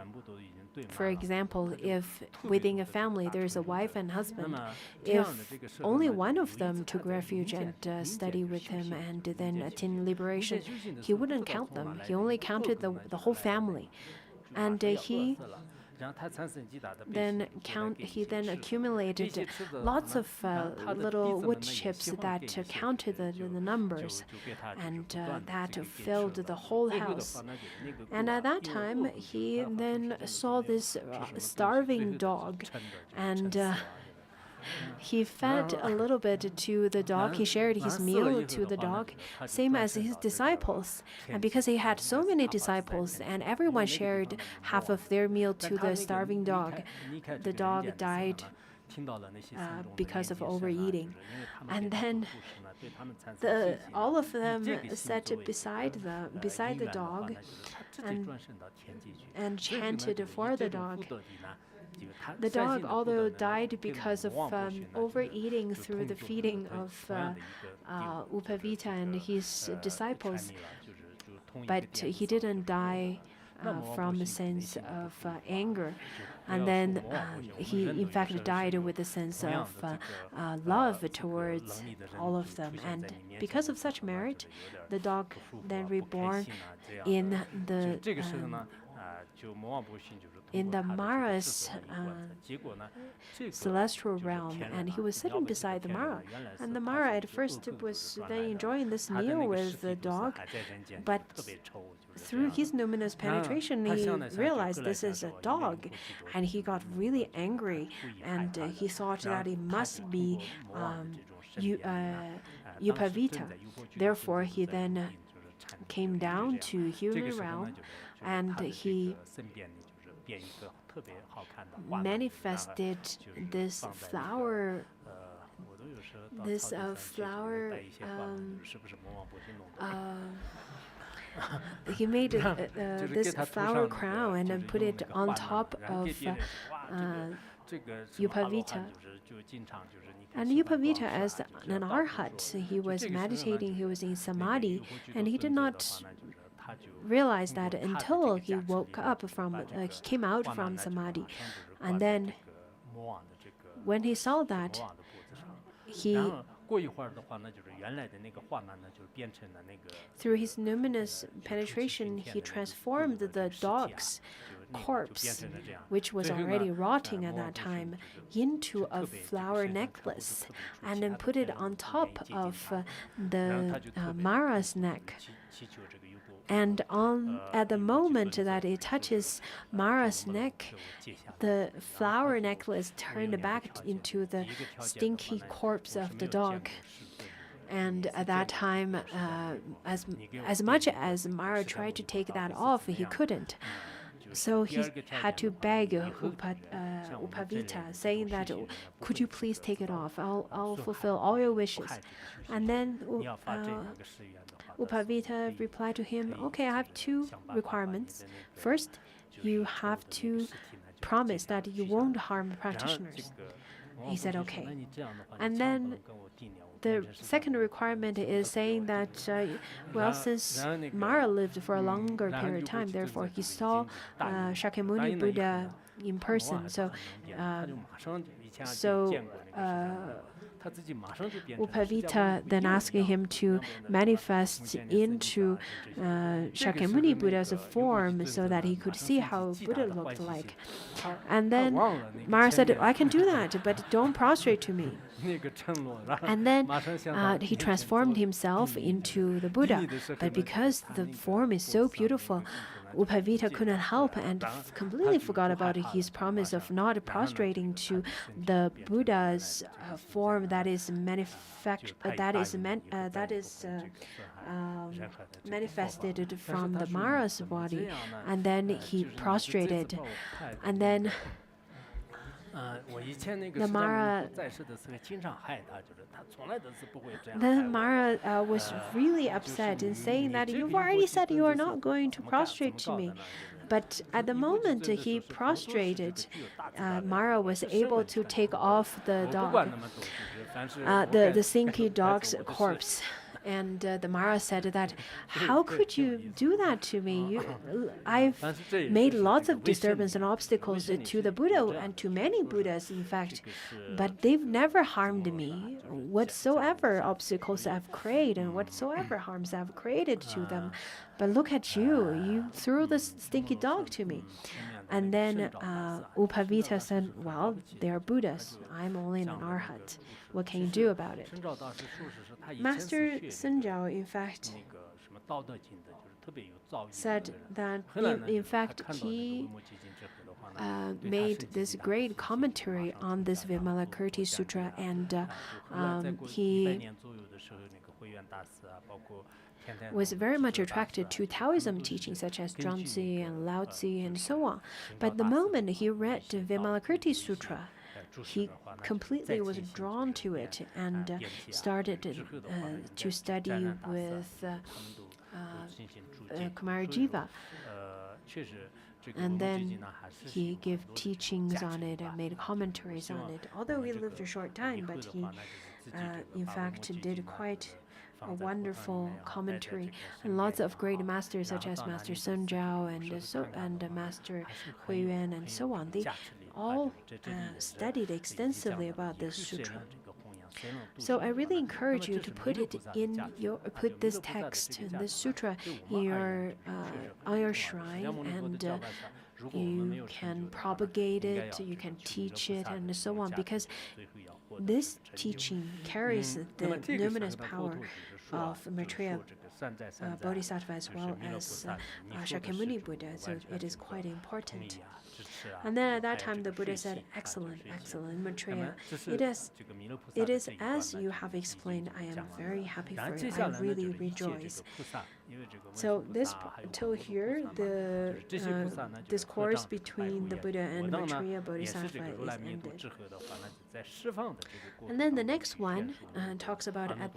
for example, if within a family there is a wife and husband, if only one of them took refuge and studied with him and then attained liberation, he wouldn't count them. He only counted the whole family. And he then accumulated lots of little wood chips that counted the numbers, and that filled the whole house. And at that time, he then saw this starving dog, and he fed a little bit to the dog. He shared his meal to the dog, same as his disciples. And because he had so many disciples and everyone shared half of their meal to the starving dog, the dog died because of overeating. And then all of them sat beside the dog and chanted for the dog. The dog, although died because of overeating through the feeding of Upavita and his disciples, but he didn't die from a sense of anger. And then he, in fact, died with a sense of love towards all of them. And because of such merit, the dog then reborn in the Mara's celestial realm, and he was sitting beside the Mara. And the Mara at first was then enjoying this meal with the dog, but through his numinous penetration, he realized this is a dog, and he got really angry, and he thought that it must be Upavita. Therefore, he then came down to human realm, and he manifested this flower. He made this flower crown and then put it on top of Upavita. And Upavita, as an arhat, he was meditating, he was in samadhi, and he did not realize that until he woke up from, he came out from samadhi. And then when he saw that, through his numinous penetration, he transformed the dog's corpse, which was already rotting at that time, into a flower necklace, and then put it on top of the Mara's neck. And at the moment that it touches Mara's neck, the flower necklace turned back into the stinky corpse of the dog. And at that time, as much as Mara tried to take that off, he couldn't. So he had to beg Upavita, saying that, could you please take it off? I'll fulfill all your wishes. And then Upavita replied to him, okay, I have two requirements. First, you have to promise that you won't harm practitioners. He said, okay. And then the second requirement is saying that, since Mara lived for a longer period of time, therefore he saw Shakyamuni Buddha in person. Upavita then asked him to manifest into Shakyamuni Buddha's form so that he could see how Buddha looked like. And then Mara said, I can do that, but don't prostrate to me. And then he transformed himself into the Buddha. But because the form is so beautiful, Upavita couldn't help and completely forgot about his promise of not prostrating to the Buddha's form that is manifested from the Mara's body, and then he prostrated, and then the Mara was really upset in saying that you've already said you are not going to prostrate to me. But at the moment he prostrated, Mara was able to take off the dog, the stinky dog's corpse. And the Mara said that, how could you do that to me? I've made lots of disturbance and obstacles to the Buddha and to many Buddhas, in fact, but they've never harmed me. Whatsoever obstacles I've created and whatsoever harms I've created to them. But look at you, you threw this stinky dog to me. And then Upavita said, well, they're Buddhas. I'm only an arhat. What can you do about it? Master Sunjao, in fact, said that, in fact, he made this great commentary on this Vimalakirti Sutra, and he was very much attracted to Taoism teachings such as Zhuangzi and Laozi and so on. But the moment he read the Vimalakirti Sutra, he completely was drawn to it and started to study with Kumarajiva. And then he gave teachings on it and made commentaries on it. Although he lived a short time, but he, in fact, did quite a wonderful commentary. And lots of great masters, such as Master Sunjao and Master Huiyuan and so on, they all studied extensively about this sutra. So I really encourage you to put this text, this sutra, in on your shrine, and you can propagate it, you can teach it, and so on, because this teaching carries the luminous power of Maitreya Bodhisattva as well as Shakyamuni Buddha, so it is quite important. And then at that time the Buddha said, excellent, excellent, Maitreya. It is as you have explained. I am very happy for it. I really rejoice. So till here, the discourse between the Buddha and Maitreya Bodhisattva is ended. And then the next one talks about at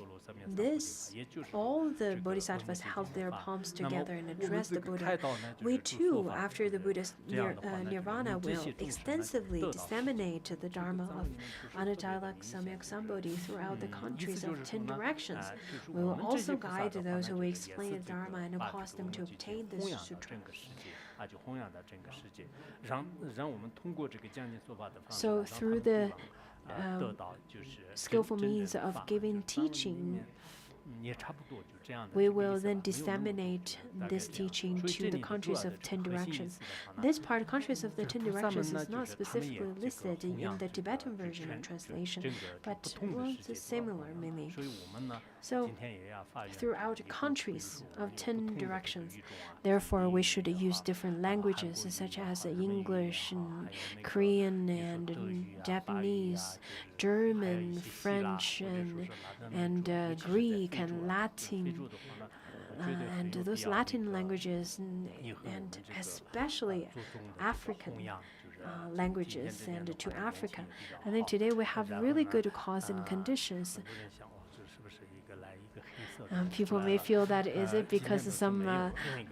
this, all the Bodhisattvas held their palms together and addressed the Buddha. We too, after the Buddha's nirvana, will extensively disseminate the Dharma of Ananda Samyak Sambodhi throughout the countries of 10 directions. We will also guide those who will explain the Dharma and cause them to obtain this sutra. So through the skillful means of giving teaching, we will then disseminate this teaching to the countries of 10 directions. This part, countries of the 10 directions, is not specifically listed in the Tibetan version and translation, but it's similar meaning. So, throughout countries of 10 directions, therefore we should use different languages such as English, and Korean, and Japanese, German, French, and Greek, and Latin, and those Latin languages, and especially African languages, and to Africa. I think today we have really good cause and conditions. People may feel that is it because some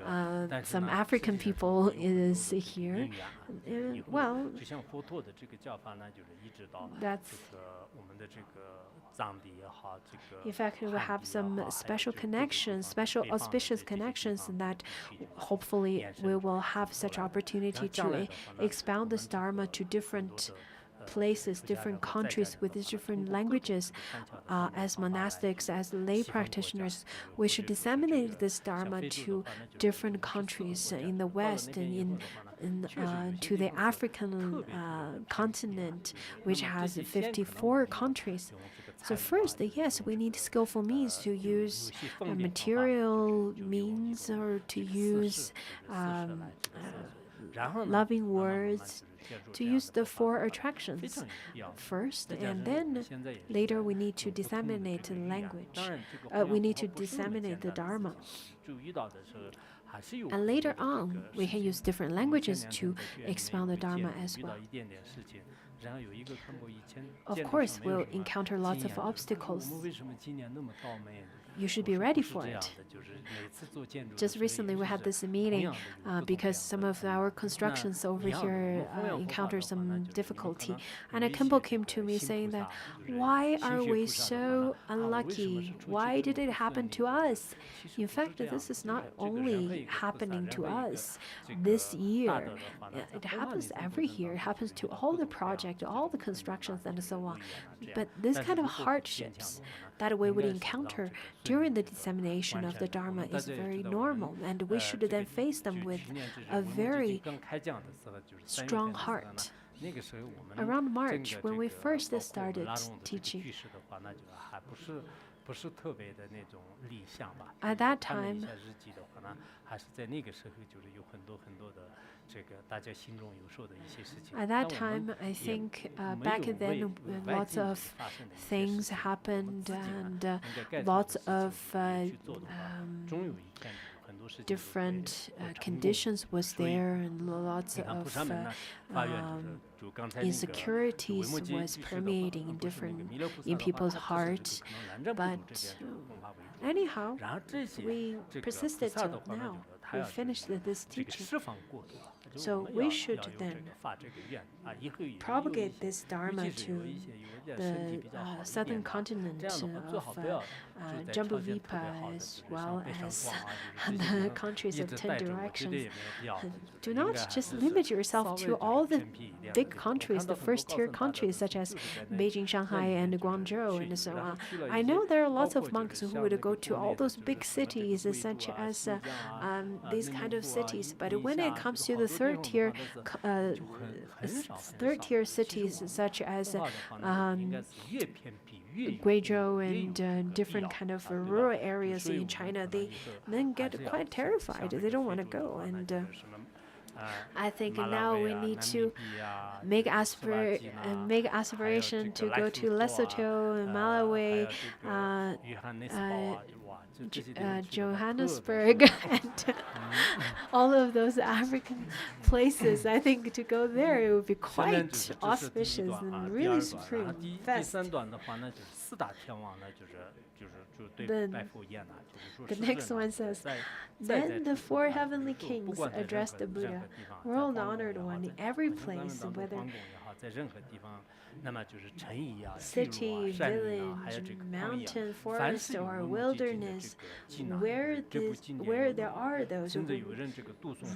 African people is here. Well, that's. In fact, we have some special connections, special auspicious connections that hopefully we will have such opportunity to expound this Dharma to different places, different countries with different languages. As monastics, as lay practitioners, we should disseminate this Dharma to different countries in the West and to the African continent, which has 54 countries. So first, yes, we need skillful means to use material means or to use loving words, to use the 4 attractions first, and then later we need to disseminate the language. We need to disseminate the Dharma. And later on, we can use different languages to expound the Dharma as well. Of course, we'll encounter lots of obstacles. You should be ready for it. Just recently, we had this meeting because some of our constructions over here encountered some difficulty. And a Khenpo came to me saying that, why are we so unlucky? Why did it happen to us? In fact, this is not only happening to us this year. It happens every year. It happens to all the projects, all the constructions, and so on. But this kind of hardships that we would encounter during the dissemination of the Dharma is very normal, and we should then face them with a very strong heart. Around March, when we first started teaching, at that time, I think back then, lots of things happened and lots of different conditions was there, and lots of insecurities was permeating in people's hearts. But anyhow, we persisted till now. We finished this teaching. So we should then propagate this Dharma to the southern continent of Jambudvipa, as well as the countries of 10 directions. Do not just limit yourself to all the big countries, the first-tier countries such as Beijing, Shanghai, and Guangzhou, and so on. I know there are lots of monks who would go to all those big cities, such as these kind of cities. But when it comes to the third-tier cities, such as Guizhou and different kind of rural areas in China, they then get quite terrified. They don't want to go. And I think now we need to make aspiration to go to Lesotho, Malawi, Johannesburg, and all of those African places. I think to go there, it would be quite auspicious and really supreme fest. The next one says, then the 4 heavenly kings addressed the Buddha, world honored one, in every place, whether city, village, mountain, forest, or wilderness, where there are those who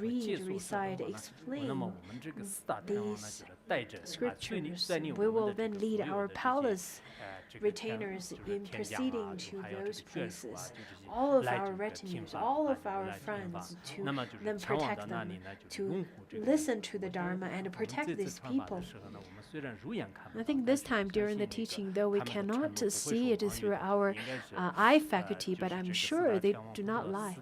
read, recite, explain these scriptures, we will then lead our palace retainers in proceeding to those places, all of our retinues, all of our friends, to then protect them, to listen to the Dharma and protect these people. I think this time during the teaching, though we cannot see it through our eye faculty, but I'm sure they do not lie.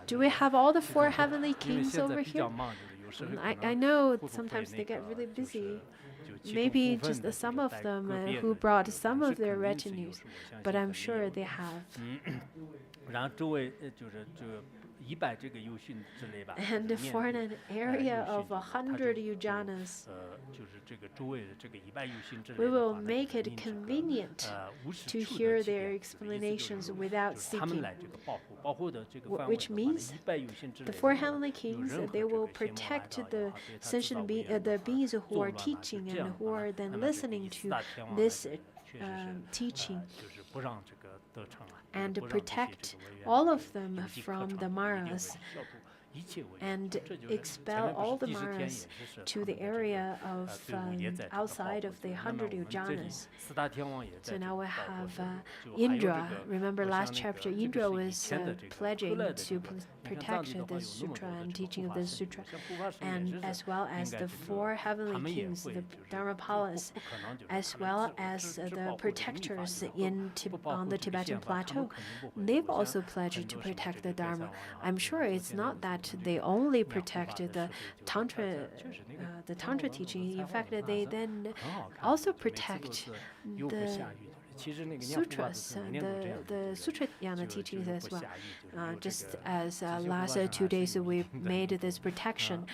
Do we have all the 4 heavenly kings over here? I know sometimes they get really busy. Maybe just some of them who brought some of their retinues, but I'm sure they have. And for an area of 100 yujanas, we will make it convenient to hear their explanations without seeking, which means the 4 heavenly kings, they will protect the sentient the beings who are teaching and who are then listening to this teaching, and protect all of them from the maras, and expel all the Maras to the area of outside of the 100 yojanas. So now we have Indra. Remember last chapter, Indra was pledging to protect this sutra and teaching of this sutra, and as well as the 4 heavenly kings, the Dharmapalas, as well as the protectors on the Tibetan plateau. They've also pledged to protect the Dharma. I'm sure it's not that they only protected the Tantra teaching. In fact, they then also protect the sutras, the Sutrayana teachings as well. Just as last 2 days we made this protection,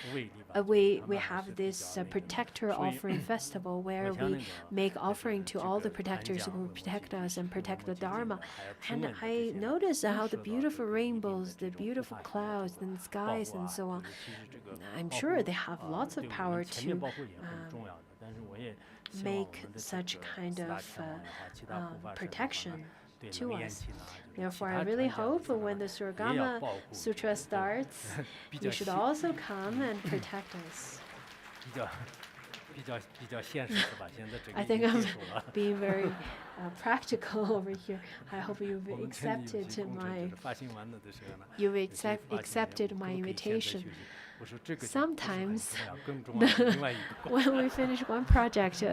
we have this protector offering festival where we make offering to all the protectors who protect us and protect the Dharma. And I noticed how the beautiful rainbows, the beautiful clouds and skies and so on, I'm sure they have lots of power to make such kind of protection to us. Therefore, I really hope when the Surgama Sutra starts, you should also come and protect us. I think I'm being very practical over here. I hope you've accepted my invitation. Sometimes, when we finish one project,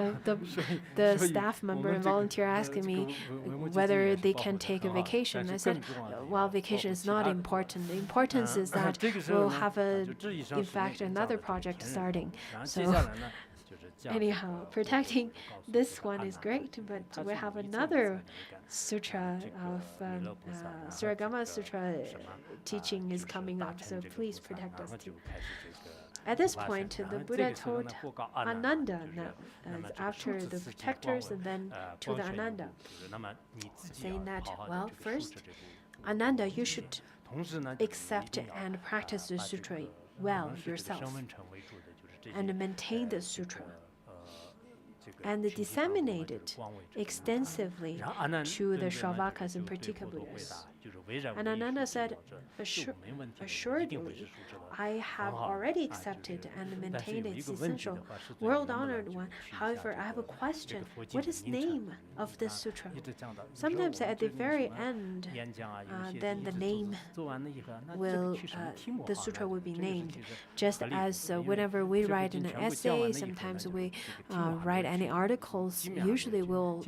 the staff member and volunteer asking me whether they can take a vacation. I said, well, vacation is not important. The importance is that we'll have, in fact, another project starting. So, anyhow, protecting this one is great, but we have another sutra of Surgama Sutra teaching is coming up, so please protect us too. At this point, the Buddha told Ananda now, after the protectors and then to the Ananda, saying that, well, first, Ananda, you should accept and practice the sutra well yourself and maintain the sutra and disseminate it extensively to the Shravakas and Pratika Buddhas. And Ananda said, assuredly, I have already accepted and maintained its essential world-honored one. However, I have a question. What is the name of this sutra? Sometimes at the very end, then the name will, the sutra will be named. Just as whenever we write an essay, sometimes we write any articles, usually we'll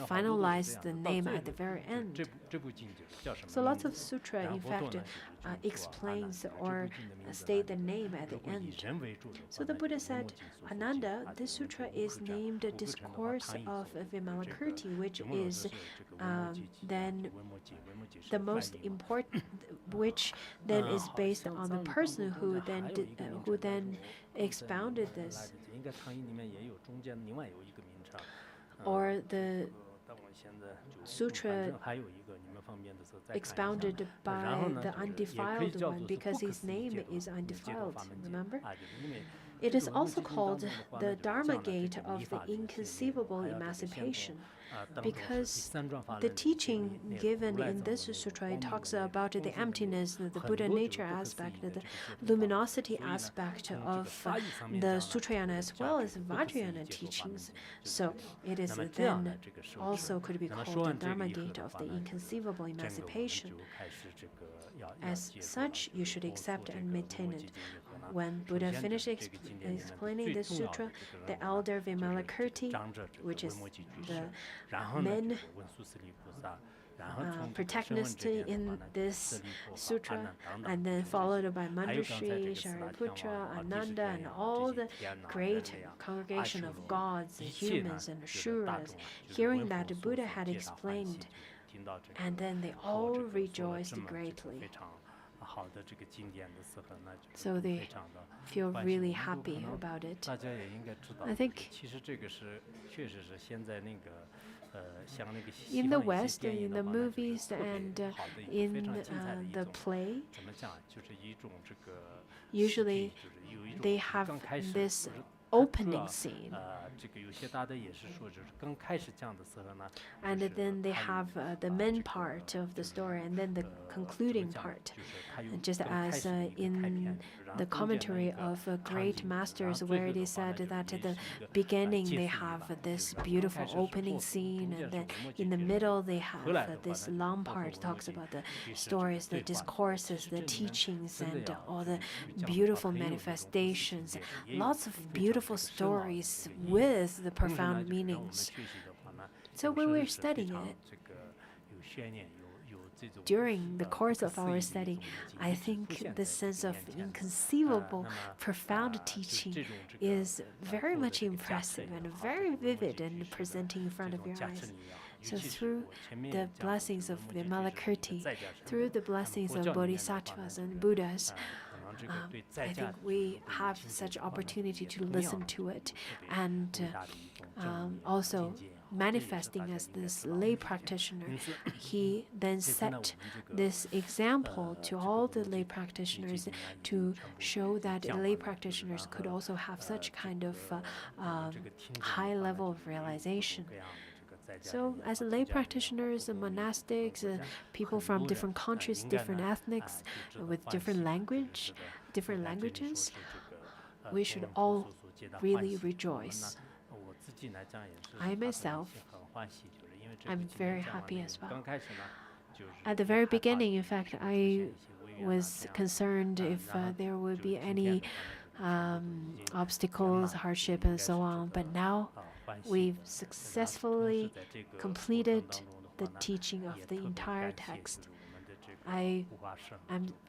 finalize the name at the very end. So lots of sutra, in fact, explains or state the name at the end. So the Buddha said, Ananda, this sutra is named Discourse of Vimalakirti, which is then the most important, which then is based on the person who then expounded this, or the sutra expounded by the undefiled one, because his name is undefiled, remember? It is also called the Dharma gate of the inconceivable emancipation, because the teaching given in this sutra talks about the emptiness, the Buddha nature aspect, the luminosity aspect of the Sutrayana as well as Vajrayana teachings. So it is then also could be called the Dharma gate of the inconceivable emancipation. As such, you should accept and maintain it. When Buddha finished explaining this sutra, the elder Vimalakirti, which is the main protagonist in this sutra, and then followed by Manjushri, Shariputra, Ananda, and all the great congregation of gods, humans, and Shuras, hearing that the Buddha had explained, and then they all rejoiced greatly. So they feel really happy about it. I think in the West, in the movies and in the play, usually they have this opening scene. And then they have the main part of the story and then the concluding part. Just as in the commentary of great masters, where it is said that at the beginning they have this beautiful opening scene, and then in the middle they have this long part talks about the stories, the discourses, the teachings, and all the beautiful manifestations. Lots of beautiful stories with the profound meanings. So when we're studying it, during the course of our study, I think the sense of inconceivable, profound teaching is very much impressive and very vivid and presenting in front of your eyes. So through the blessings of Vimalakirti, through the blessings of bodhisattvas and Buddhas, I think we have such opportunity to listen to it, and also manifesting as this lay practitioner, he then set this example to all the lay practitioners to show that lay practitioners could also have such kind of high level of realization. So as lay practitioners, monastics, people from different countries, different ethnics, with different languages, we should all really rejoice. I myself, I'm very happy as well. At the very beginning, in fact, I was concerned if there would be any obstacles, hardship, and so on. But now we've successfully completed the teaching of the entire text. I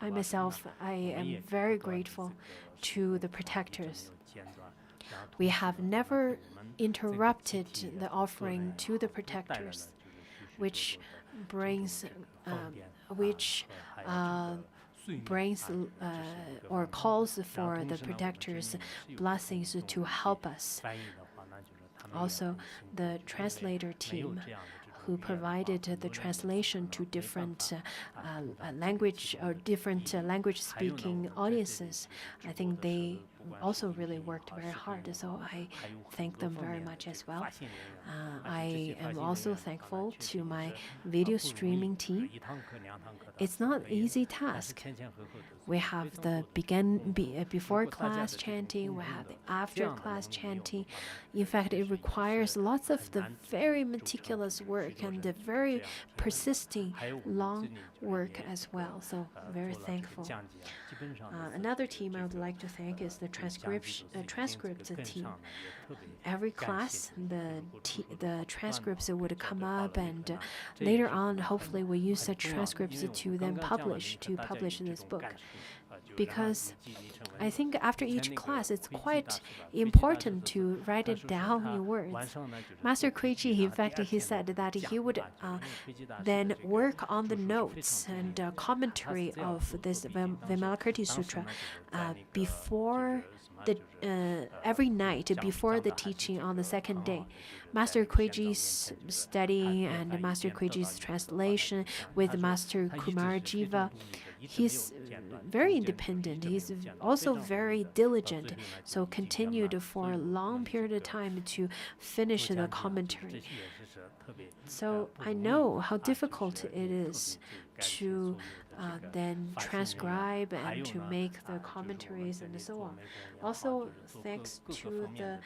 myself, I am very grateful to the protectors. We have never interrupted the offering to the protectors, which brings or calls for the protectors' blessings to help us. Also, the translator team who provided the translation to different language speaking audiences, I think they also really worked very hard, so I thank them very much as well. I am also thankful to my video streaming team. It's not an easy task. We have the before class chanting, we have the after class chanting. In fact, it requires lots of the very meticulous work and the very persisting long work as well. So very thankful. Another team I would like to thank is the transcript team. Every class, the transcripts would come up, and later on, hopefully, we use such transcripts to then publish this book. Because I think after each class, it's quite important to write it down in words. Master Kuiji, in fact, he said that he would then work on the notes and commentary of this Vimalakirti Sutra every night before the teaching on the second day. Master Kuiji's study and Master Kuiji's translation with Master Kumar Jiva, he's very independent. He's also very diligent, so continued for a long period of time to finish the commentary. So I know how difficult it is to then transcribe and to make the commentaries and so on. Also, thanks to the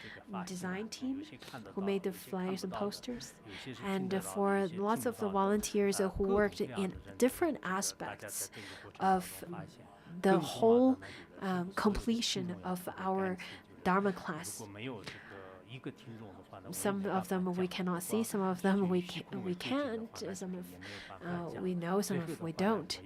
design team who made the flyers and posters, and for lots of the volunteers who worked in different aspects of the whole completion of our Dharma class. Some of them we cannot see, some of them we can't, some of we know, some of we don't.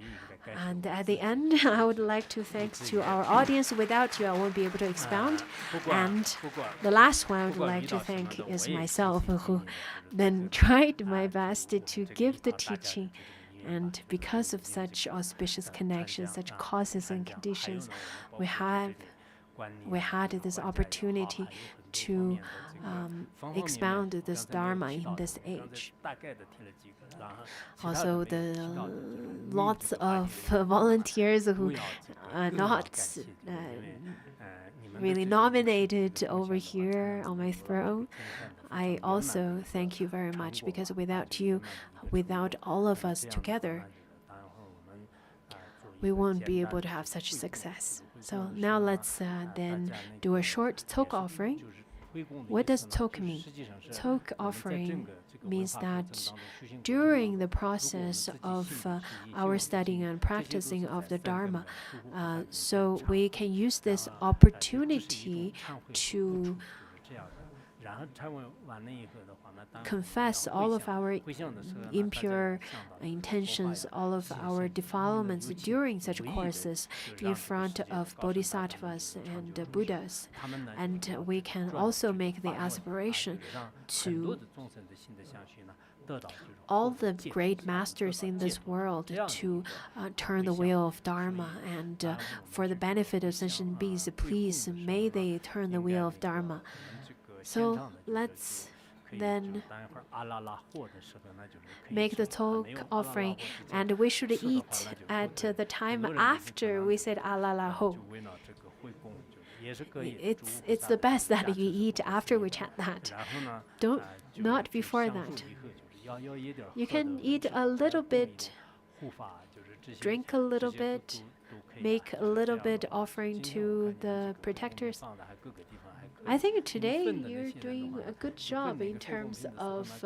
And at the end, I would like to thank to our audience. Without you, I won't be able to expound. And the last one I would like to thank is myself, who then tried my best to give the teaching. And because of such auspicious connections, such causes and conditions, we have we had this opportunity to expound this Dharma in this age. Also, the lots of volunteers who are not really nominated over here on my throne. I also thank you very much, because without you, without all of us together, we won't be able to have such success. So now let's then do a short talk offering. What does talk mean? Talk offering means that during the process of our studying and practicing of the Dharma, so we can use this opportunity to confess all of our impure intentions, all of our defilements during such courses in front of bodhisattvas and Buddhas. And we can also make the aspiration to all the great masters in this world to turn the wheel of Dharma, and for the benefit of sentient beings, please may they turn the wheel of Dharma. So let's then make the talk offering, and we should eat at the time after we said alala ho. It's the best that you eat after we chant that. Not before that. You can eat a little bit, drink a little bit, make a little bit offering to the protectors. I think today you're doing a good job in terms of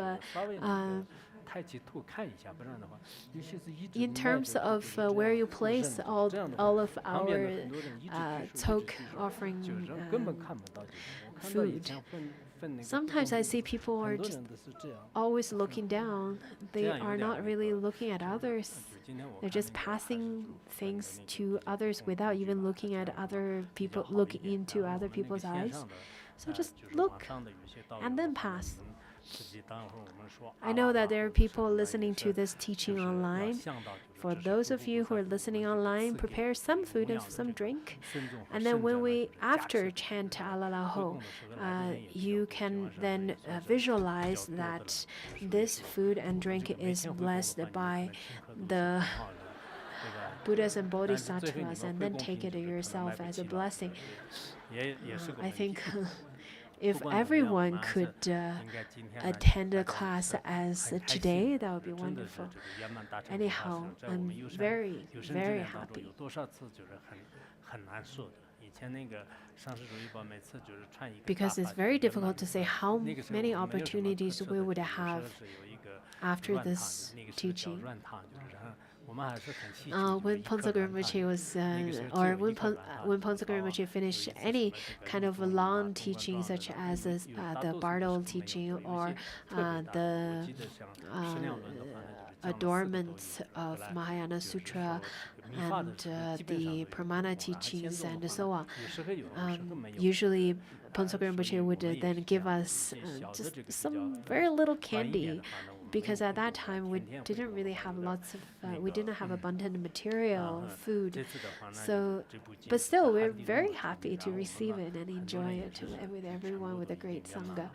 where you place all of our talk offering food. Sometimes I see people are just always looking down. They are not really looking at others. They're just passing things to others without even looking at other people, looking into other people's eyes. So just look and then pass. I know that there are people listening to this teaching online. For those of you who are listening online, prepare some food and some drink. And then when we, after chant alala ho, you can then visualize that this food and drink is blessed by the Buddhas and bodhisattvas, and then take it yourself as a blessing. I think if everyone could attend a class as today, that would be wonderful. Anyhow, I'm very, very happy. Because it's very difficult to say how many opportunities we would have after this teaching. When Ponsa Rinpoche was, or when Ponsa Rinpoche finished any kind of a long teaching, such as the Bardo teaching or the adornments of Mahayana Sutra and the Pramana teachings and so on, usually Ponsa Rinpoche would then give us just some very little candy. Because at that time we didn't really have we didn't have abundant material, food. So, but still, we're very happy to receive it and enjoy it with everyone, with a great Sangha.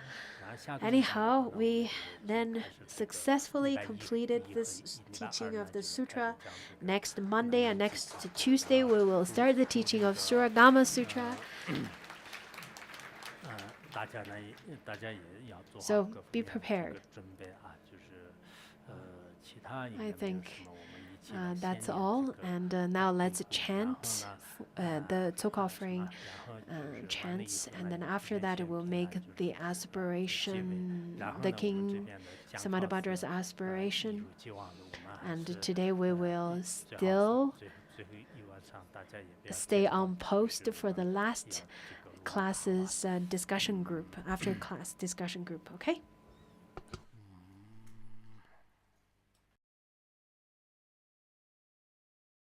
Anyhow, we then successfully completed this teaching of the sutra. Next Monday and next Tuesday, we will start the teaching of Suragama Sutra. So be prepared. I think that's all, and now let's chant the talk offering chants, and then after that we'll make the aspiration, the King Samadabhadra's aspiration, and today we will still stay on post for the last class's discussion group, after class discussion group, okay?